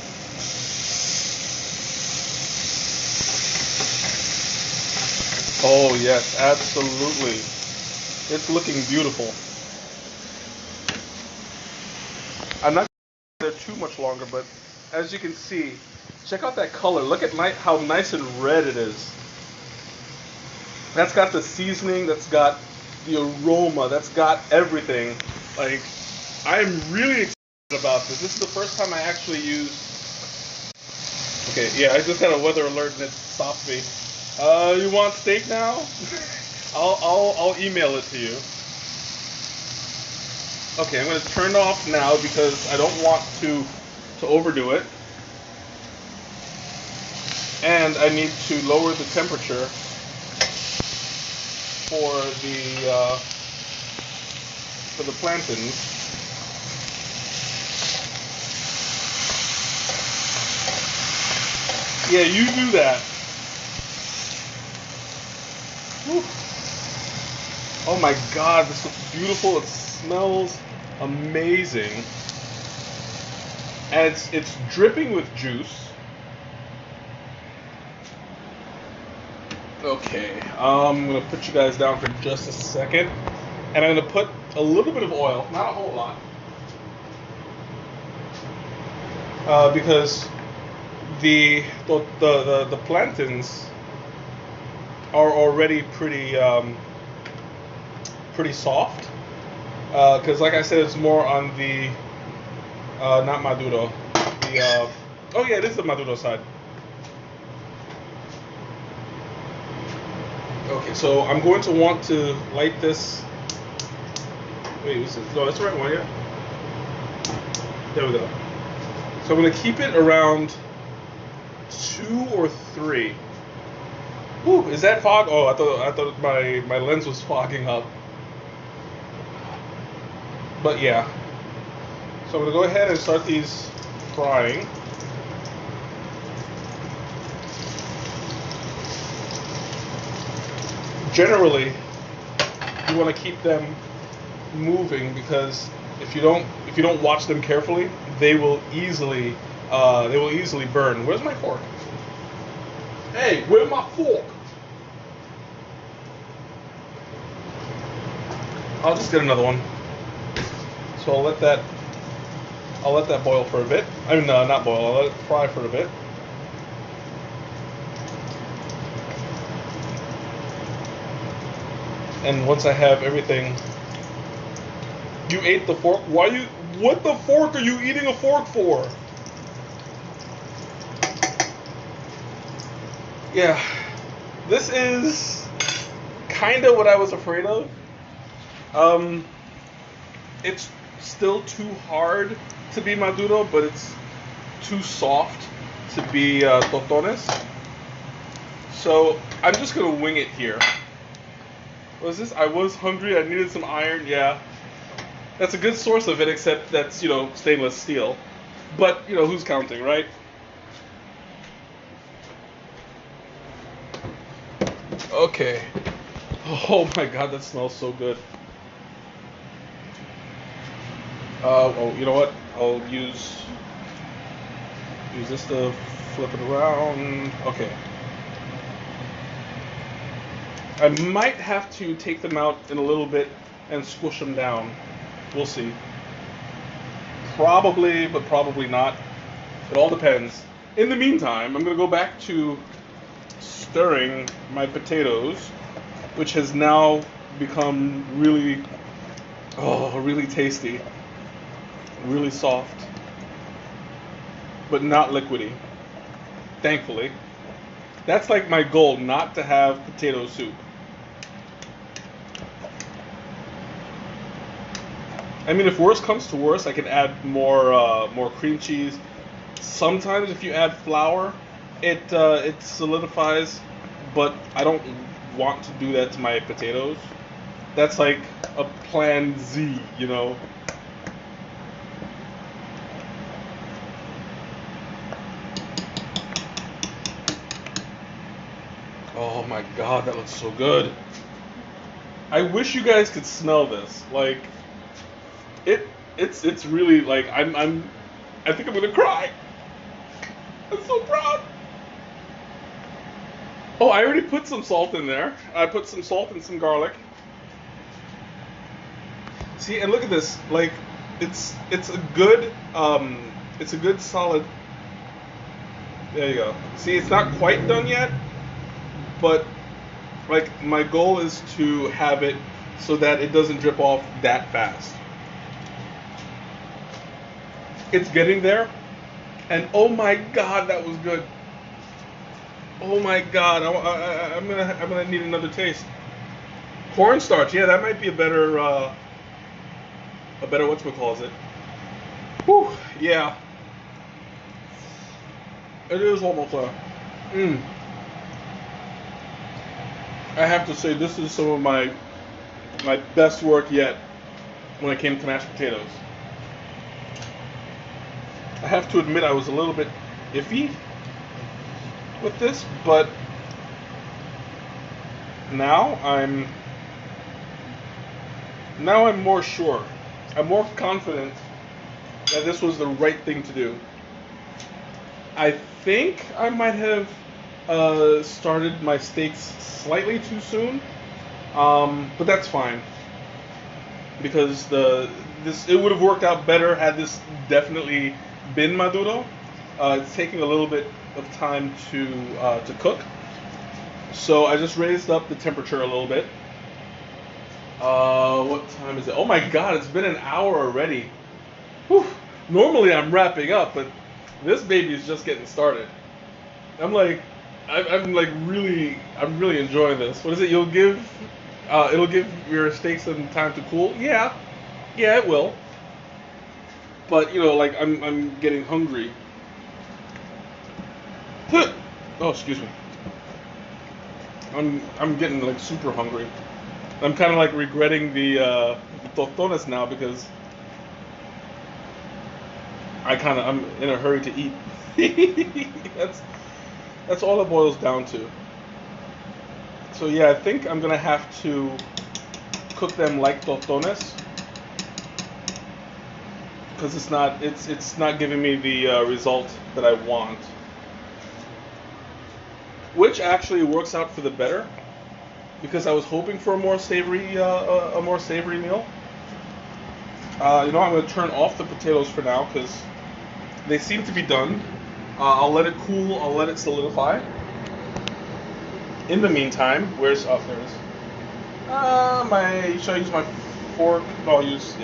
Oh yes, absolutely. It's looking beautiful. I'm not going to too much longer, but as you can see, check out that color. Look at how nice and red it is. That's got the seasoning, that's got the aroma, that's got everything. Like, I'm really excited about this. This is the first time I actually used... Okay, yeah, I just had a weather alert and it stopped me. You want steak now? I'll email it to you. Okay, I'm going to turn it off now because I don't want to overdo it. And I need to lower the temperature for the plantains. Yeah, you do that. Whew. Oh my God, this looks beautiful. It smells amazing, and it's dripping with juice. Okay, I'm gonna put you guys down for just a second, and I'm gonna put a little bit of oil, not a whole lot, because the plantains are already pretty soft. Because like I said, it's more on the not maduro. Oh yeah, it is the maduro side. Okay, so I'm going to want to light this. Wait, no, that's the right one, yeah? There we go. So I'm going to keep it around 2 or 3. Ooh, is that fog? Oh, I thought my lens was fogging up. But yeah. So I'm going to go ahead and start these frying. Generally, you want to keep them moving because if you don't watch them carefully, they will easily burn. Where's my fork? Hey, where's my fork? I'll just get another one. So I'll let that boil for a bit. I mean, not boil. I'll let it fry for a bit. And once I have everything, you ate the fork. What the fork are you eating a fork for? Yeah, this is kind of what I was afraid of. it's still too hard to be maduro, but it's too soft to be totones. So I'm just gonna wing it here. What was this? I was hungry. I needed some iron. Yeah, that's a good source of it, except that's stainless steel. But who's counting, right? Okay. Oh my God, that smells so good. Oh, you know what? I'll use this to flip it around. Okay. I might have to take them out in a little bit and squish them down. We'll see. Probably, but probably not. It all depends. In the meantime, I'm going to go back to stirring my potatoes, which has now become really tasty, really soft, but not liquidy. Thankfully. That's like my goal, not to have potato soup. I mean, if worse comes to worse, I can add more cream cheese. Sometimes if you add flour, it solidifies, but I don't want to do that to my potatoes. That's like a plan Z, Oh my God, that looks so good. I wish you guys could smell this. Like, it's really like I think I'm gonna cry. I'm so proud. Oh, I already put some salt in there. I put some salt and some garlic. See, and look at this. Like, it's a good solid. There you go. See, it's not quite done yet, but like my goal is to have it so that it doesn't drip off that fast. It's getting there, and oh my God, that was good. Oh my God, I'm gonna need another taste. Cornstarch, yeah, that might be a better whatchamacallit. Whew, yeah. It is almost there. I have to say, this is some of my best work yet when it came to mashed potatoes. I have to admit I was a little bit iffy with this, but now I'm more sure. I'm more confident that this was the right thing to do. I think I might have started my steaks slightly too soon, but that's fine because it would have worked out better had this definitely been maduro. It's taking a little bit of time to cook, so I just raised up the temperature a little bit. What time is it? Oh my God, it's been an hour already. Whew. Normally I'm wrapping up, but this baby is just getting started. I'm really enjoying this. What is it? It'll give your steaks some time to cool. Yeah, it will. But like I'm getting hungry. Oh, excuse me. I'm getting like super hungry. I'm kind of like regretting the totones now because I'm in a hurry to eat. That's all it boils down to. So yeah, I think I'm gonna have to cook them like totones because it's not giving me the result that I want, which actually works out for the better because I was hoping for a more savory meal. I'm gonna turn off the potatoes for now because they seem to be done. I'll let it cool. I'll let it solidify. In the meantime, there it is. Should I use my fork? No, I'll use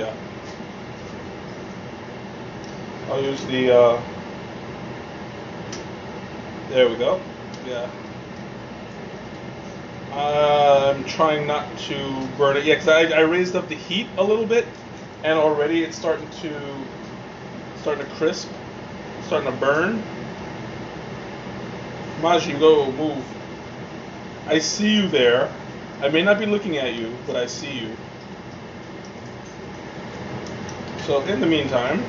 the there we go. Yeah. I'm trying not to burn it. Yeah, because I raised up the heat a little bit and already it's starting to crisp, starting to burn. Maji, go move. I see you there. I may not be looking at you, but I see you. So in the meantime,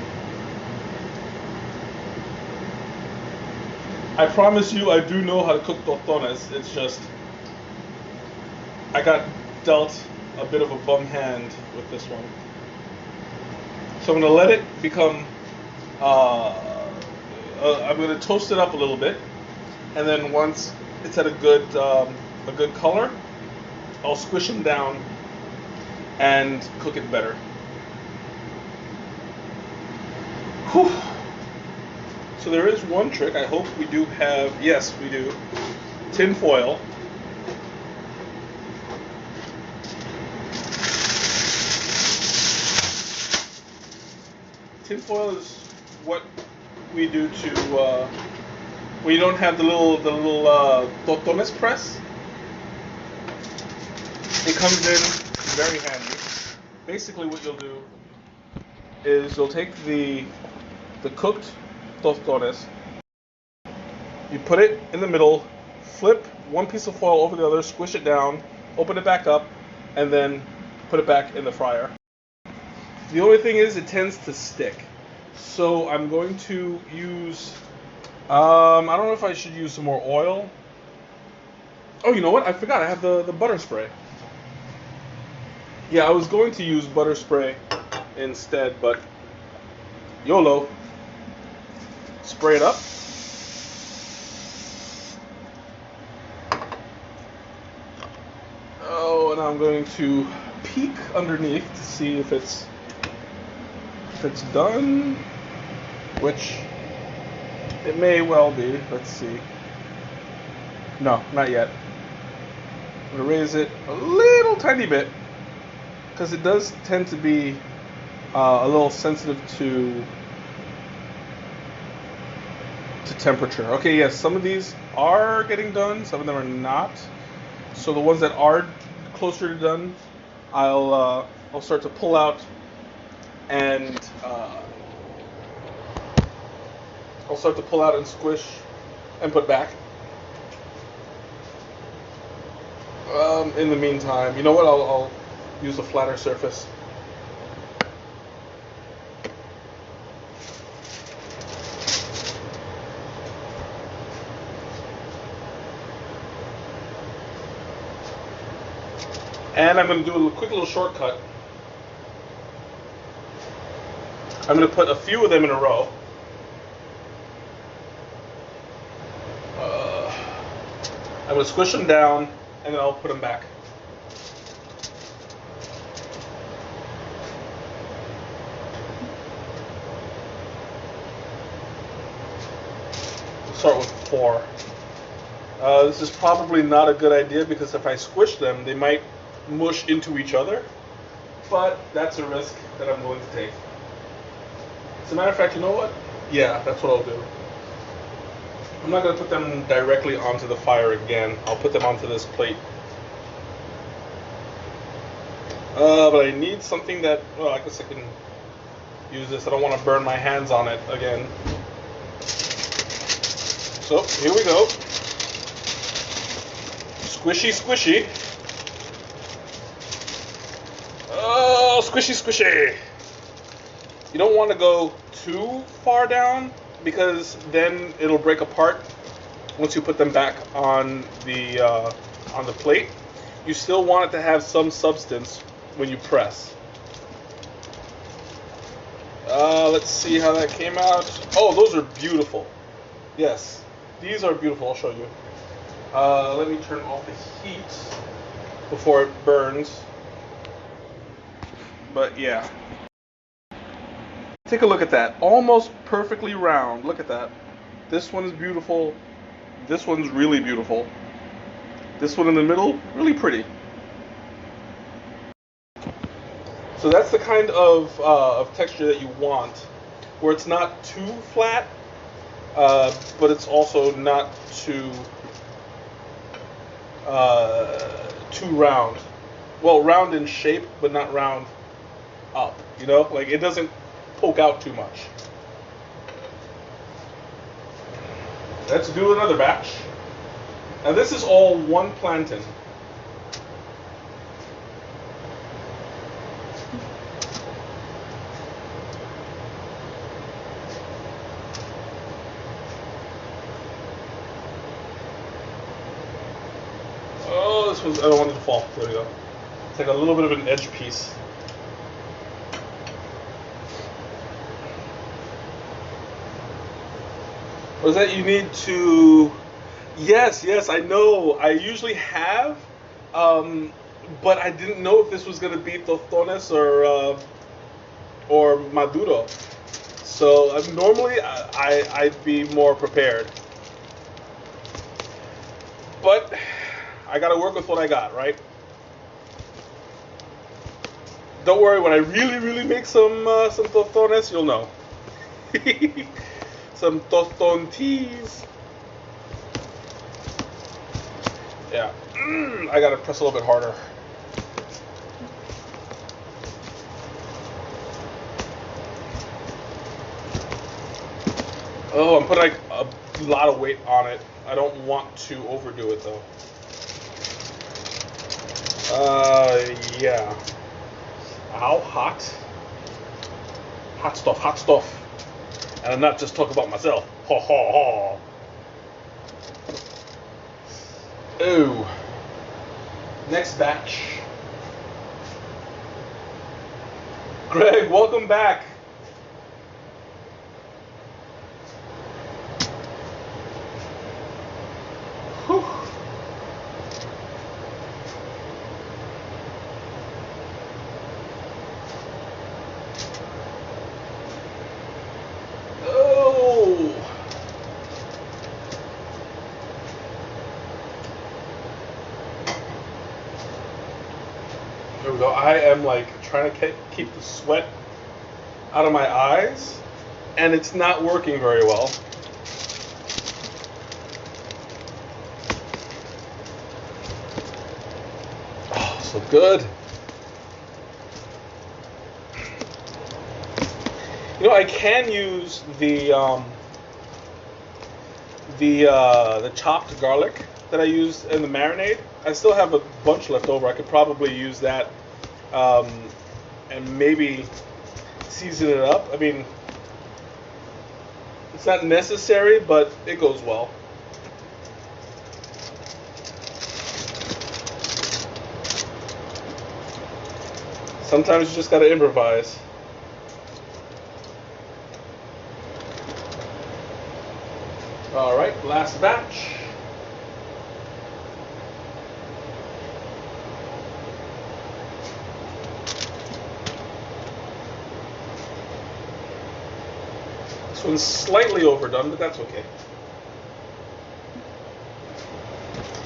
I promise you I do know how to cook tostones. It's just I got dealt a bit of a bum hand with this one. So I'm going to let it become, I'm going to toast it up a little bit. And then once it's at a good color, I'll squish them down and cook it better. Whew. So there is one trick. I hope we do have, yes, we do, tin foil. Tin foil is what we do to when you don't have the little tostones press. It comes in very handy. Basically, what you'll do is you'll take the cooked tostones, you put it in the middle, flip one piece of foil over the other, squish it down, open it back up, and then put it back in the fryer. The only thing is it tends to stick. So I'm going to use, I don't know if I should use some more oil. Oh, you know what? I forgot. I have the butter spray. Yeah, I was going to use butter spray instead, but YOLO. Spray it up. Oh, and I'm going to peek underneath to see if it's done, which it may well be. Let's see. No, not yet. I'm going to raise it a little tiny bit because it does tend to be a little sensitive to temperature. Okay, yes, some of these are getting done, some of them are not. So the ones that are closer to done, I'll start to pull out and squish and put back. In the meantime, you know what? I'll use a flatter surface. And I'm going to do a quick little shortcut. I'm going to put a few of them in a row. I'm going to squish them down, and then I'll put them back. We'll start with 4. This is probably not a good idea because if I squish them, they might mush into each other. But that's a risk that I'm willing to take. As a matter of fact, you know what? Yeah, that's what I'll do. I'm not going to put them directly onto the fire again. I'll put them onto this plate. But I need something that, well, I guess I can use this. I don't want to burn my hands on it again. So, here we go. Squishy, squishy. Oh, squishy, squishy. You don't want to go too far down because then it'll break apart once you put them back on the plate. You still want it to have some substance when you press. Let's see how that came out. Oh, those are beautiful. Yes, these are beautiful. I'll show you. Let me turn off the heat before it burns. But yeah. Take a look at that. Almost perfectly round. Look at that. This one is beautiful. This one's really beautiful. This one in the middle, really pretty. So that's the kind of texture that you want, where it's not too flat, but it's also not too round. Well, round in shape, but not round up. You know, like it doesn't poke out too much. Let's do another batch. And this is all one plantain. Oh, this was, I don't want it to fall. There we go. It's like a little bit of an edge piece. Was that you need to? Yes, I know. I usually have, but I didn't know if this was gonna be tostones or maduro. So normally I'd be more prepared, but I gotta work with what I got, right? Don't worry, when I really make some tostones, you'll know. Some toston teas. Yeah, I gotta press a little bit harder. Oh, I'm putting like a lot of weight on it. I don't want to overdo it though. Yeah. Ow, hot. Hot stuff. And I'm not just talking about myself. Ha ha ha. Ooh. Next batch. Greg, welcome back. Whew. There we go. I am like trying to keep the sweat out of my eyes, and it's not working very well. Oh, so good. You know, I can use the chopped garlic that I used in the marinade. I still have a bunch left over. I could probably use that and maybe season it up. I mean, it's not necessary, but it goes well. Sometimes you just gotta improvise. All right, last batch. This one's slightly overdone, but that's okay.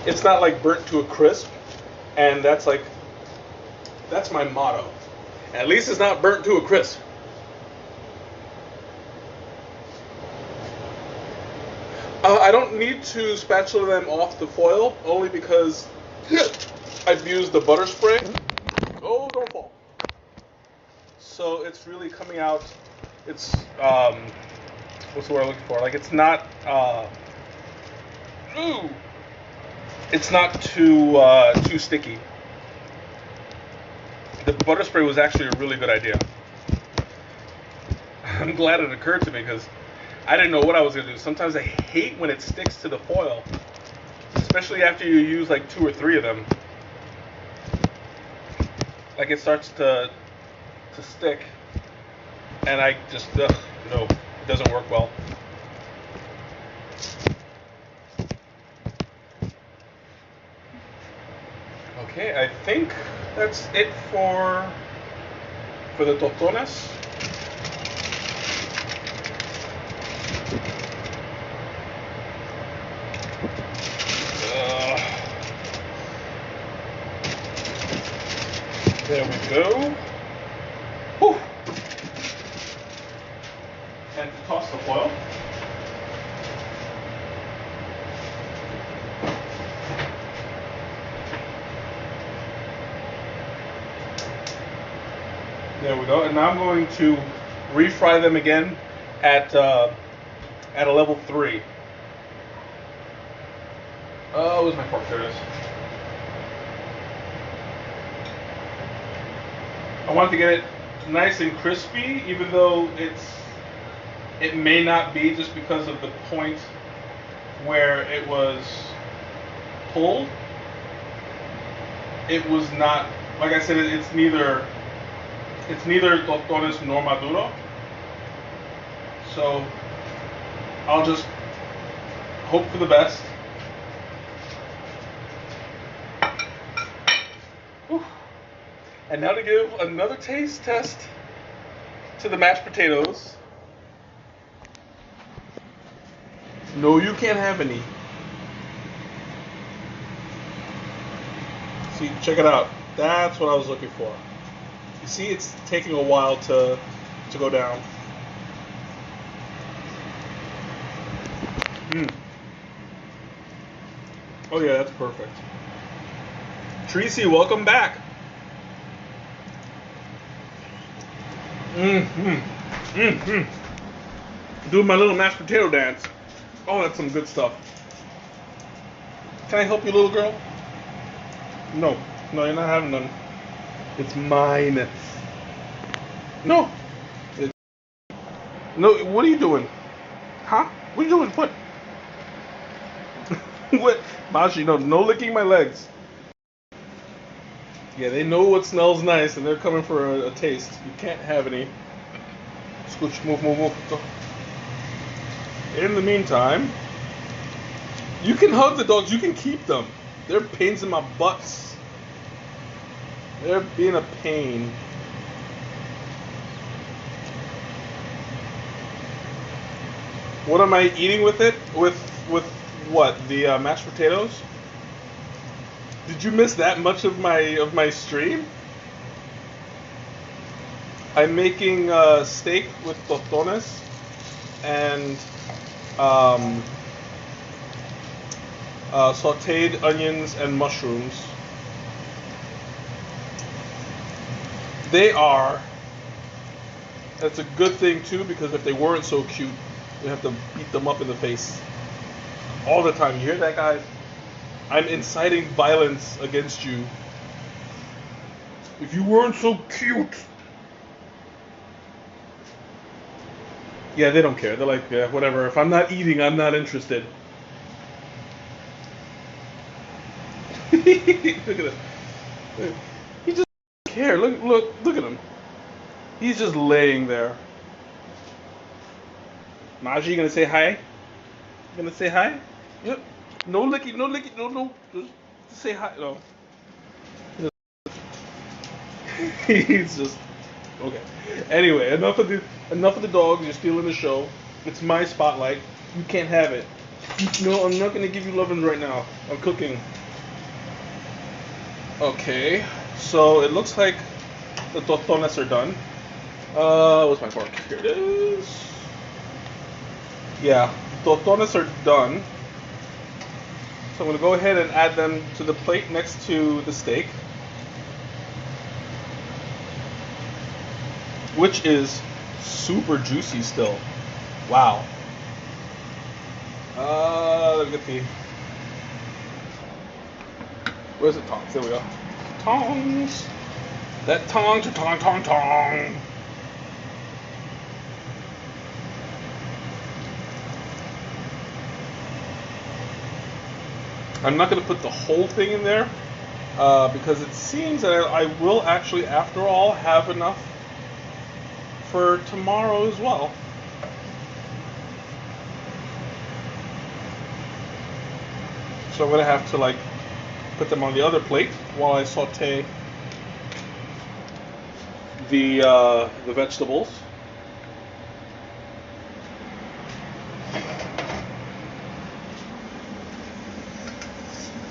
It's not like burnt to a crisp, and that's my motto. At least it's not burnt to a crisp. I don't need to spatula them off the foil, only because I've used the butter spray. Oh, don't fall. So it's really coming out, it's, what's the word I'm looking for? Like, it's not, it's not too sticky. The butter spray was actually a really good idea. I'm glad it occurred to me because I didn't know what I was going to do. Sometimes I hate when it sticks to the foil, especially after you use like 2 or 3 of them. Like it starts to stick, and I just, no, it doesn't work well. Okay, I think that's it for the tostones. There we go. Whew. And toss the foil. There we go. And now I'm going to refry them again at a level 3. Oh, where's my fork? There it is. I wanted to get it nice and crispy, even though it may not be, just because of the point where it was pulled. It was not, like I said, it's neither tostones nor maduro. So I'll just hope for the best. Whew. And now to give another taste test to the mashed potatoes. No, you can't have any. See, check it out. That's what I was looking for. You see, it's taking a while to go down. Oh yeah, that's perfect. Tracy, welcome back. Doing my little mashed potato dance. Oh, that's some good stuff. Can I help you, little girl? No, you're not having none. It's mine. No. No, what are you doing? Huh? What are you doing? What? What? Mashi, no licking my legs. Yeah, they know what smells nice, and they're coming for a taste. You can't have any. Scooch, move. Go. In the meantime, you can hug the dogs. You can keep them. They're pains in my butts. They're being a pain. What am I eating with it? With what? The mashed potatoes? Did you miss that much of my stream? I'm making steak with tostones and sautéed onions and mushrooms. That's a good thing too, because if they weren't so cute, you have to beat them up in the face all the time. You hear that, guys? I'm inciting violence against you. If you weren't so cute. Yeah, they don't care. They're like, yeah, whatever. If I'm not eating, I'm not interested. Look at him. He just doesn't care. Look at him. He's just laying there. Maji, you gonna say hi? You gonna say hi? Yep. No licking, no. Just say hi. No. He's just okay. Anyway, enough of the dogs. You're stealing the show. It's my spotlight. You can't have it. No, I'm not gonna give you loving right now. I'm cooking. Okay, so it looks like the tostones are done. What's my fork? Here it is. Yeah, tostones are done. So I'm going to go ahead and add them to the plate next to the steak, which is super juicy still. Wow. Let me get the... Where's the tongs? There we go. Tongs! That tong. I'm not going to put the whole thing in there because it seems that I will actually, after all, have enough for tomorrow as well. So I'm going to have to put them on the other plate while I saute the vegetables.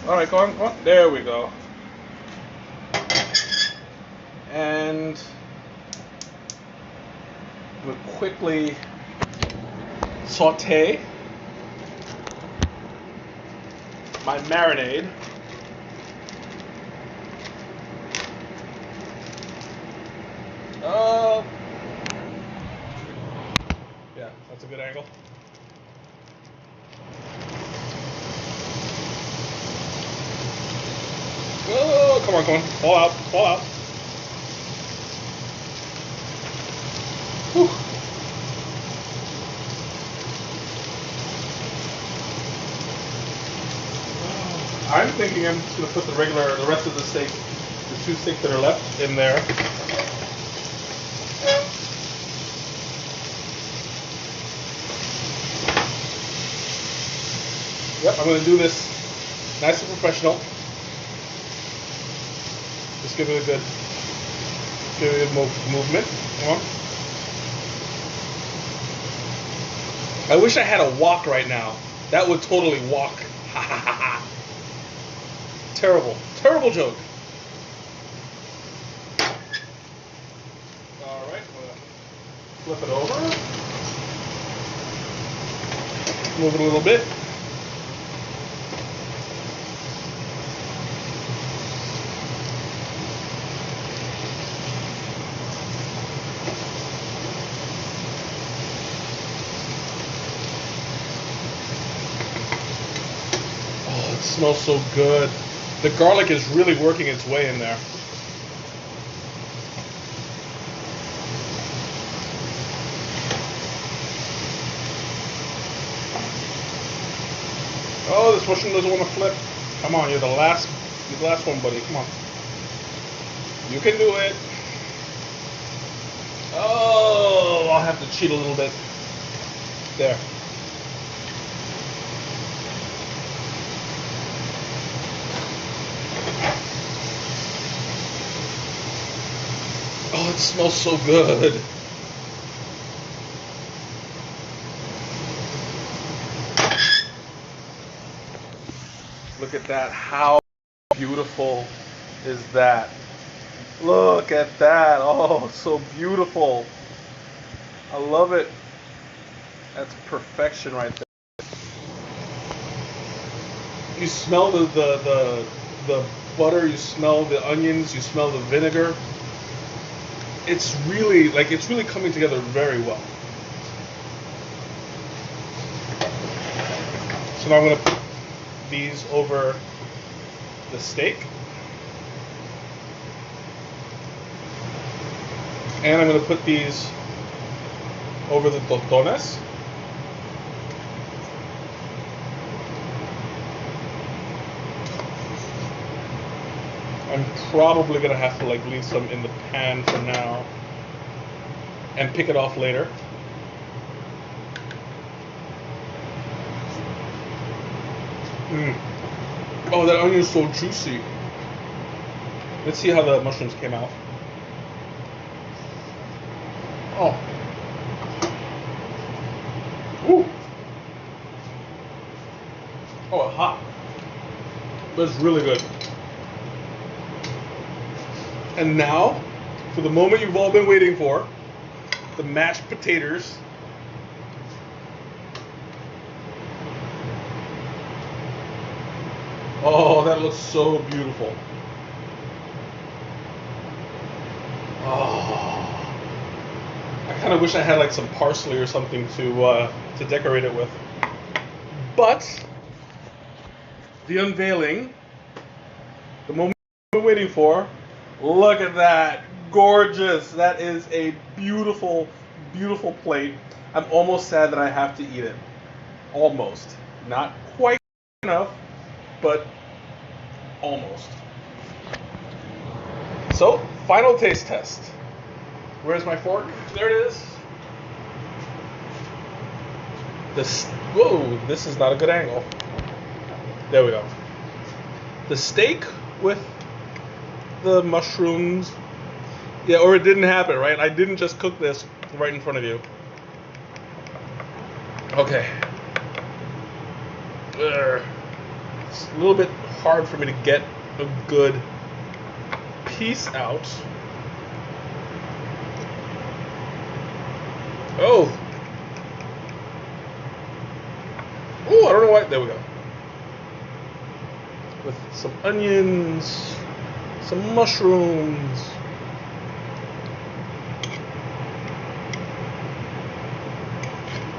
All right, go on. There we go. And we'll quickly saute my marinade. good angle. Oh, come on, come on. Fall out, fall out. Whew. I'm thinking I'm just going to put the rest of the steak, the 2 steaks that are left in there. Yep, I'm going to do this nice and professional. Just give it a good movement. Come on. I wish I had a wok right now. That would totally wok. Ha ha ha ha. Terrible, terrible joke. All right, flip it over. Move it a little bit. Oh, it smells so good. The garlic is really working its way in there. Oh, this mushroom doesn't want to flip. Come on, you're the last one, buddy. Come on. You can do it. Oh, I'll have to cheat a little bit. There. Oh, it smells so good. Look at that. How beautiful is that? Look at that. Oh, so beautiful. I love it. That's perfection right there. You smell the butter, you smell the onions, you smell the vinegar. It's really coming together very well. So now I'm going to put these over the steak. And I'm going to put these over the tostones. I'm probably going to have to leave some in the pan for now and pick it off later. Oh, that onion is so juicy. Let's see how the mushrooms came out. Oh. Ooh. Oh, it's hot. But it's really good. And now, for the moment you've all been waiting for, the mashed potatoes. Oh, that looks so beautiful. Oh, I kind of wish I had some parsley or something to decorate it with. But the unveiling, the moment we've been waiting for. Look at that, gorgeous. That is a beautiful, beautiful plate. I'm almost sad that I have to eat it. Almost, not quite enough, but almost. So, final taste test. Where's my fork? There it is. Whoa, this is not a good angle. There we go. The steak with the mushrooms. Yeah, or it didn't happen, right? I didn't just cook this right in front of you. Okay. It's a little bit hard for me to get a good piece out. Oh, I don't know why. There we go. With some onions, some mushrooms.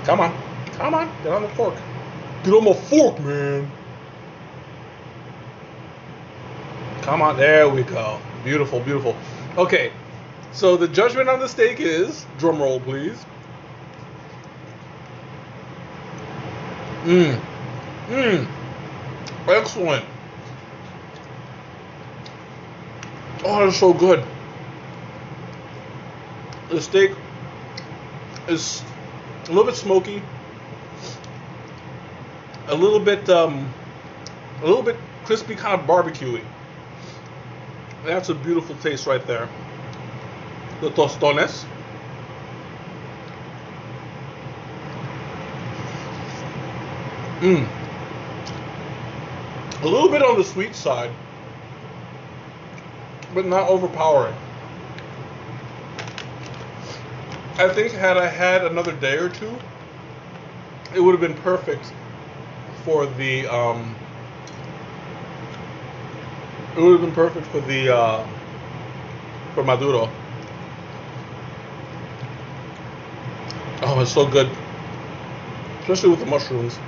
Come on. Come on. Get on the fork. Get on my fork, man. Come on. There we go. Beautiful, beautiful. Okay. So the judgment on the steak is, drum roll, please. Excellent. Oh, that's so good. The steak is a little bit smoky, a little bit crispy, kind of barbecuey. That's a beautiful taste right there. The tostones. A little bit on the sweet side, but not overpowering. I think had I had another day or two, it would have been perfect for the for Maduro. Oh, it's so good, especially with the mushrooms.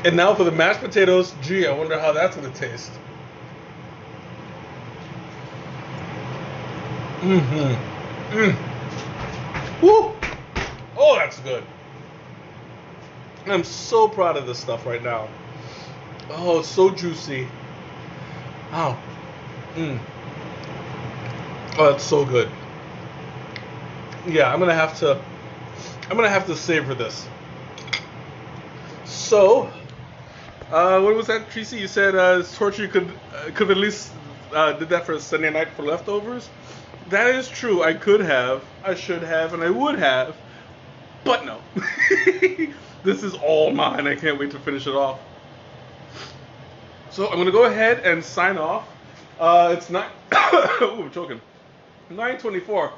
And now for the mashed potatoes. Gee, I wonder how that's gonna taste. Woo! Oh, that's good. I'm so proud of this stuff right now. Oh, it's so juicy. Oh. Oh, it's so good. Yeah, I'm gonna have to savor this. So, what was that, Tracy? You said Torchy could at least did that for Sunday night for leftovers. That is true. I could have, I should have, and I would have, but no. This is all mine. I can't wait to finish it off. So I'm gonna go ahead and sign off. It's not. Ooh, I'm choking. 9:24.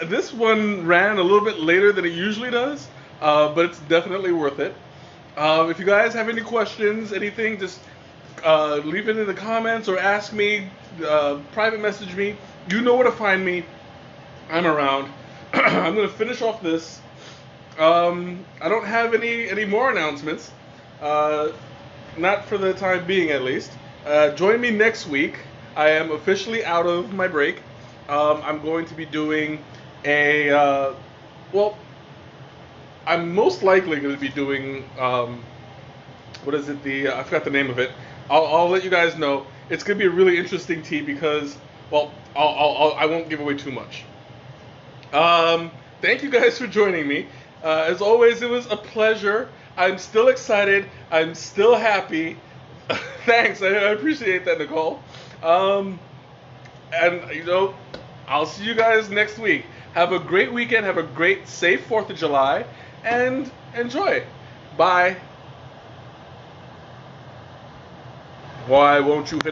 This one ran a little bit later than it usually does, but it's definitely worth it. If you guys have any questions, anything, just leave it in the comments or ask me, private message me. You know where to find me. I'm around. I'm going to finish off this. I don't have any more announcements. Not for the time being, at least. Join me next week. I am officially out of my break. I'm going to be doing I'm most likely going to be doing, what is it, I forgot the name of it. I'll let you guys know. It's going to be a really interesting tea because, well, I won't give away too much. Thank you guys for joining me. As always, it was a pleasure. I'm still excited. I'm still happy. Thanks. I appreciate that, Nicole. And, I'll see you guys next week. Have a great weekend. Have a great, safe 4th of July. And enjoy. Bye. Why won't you hit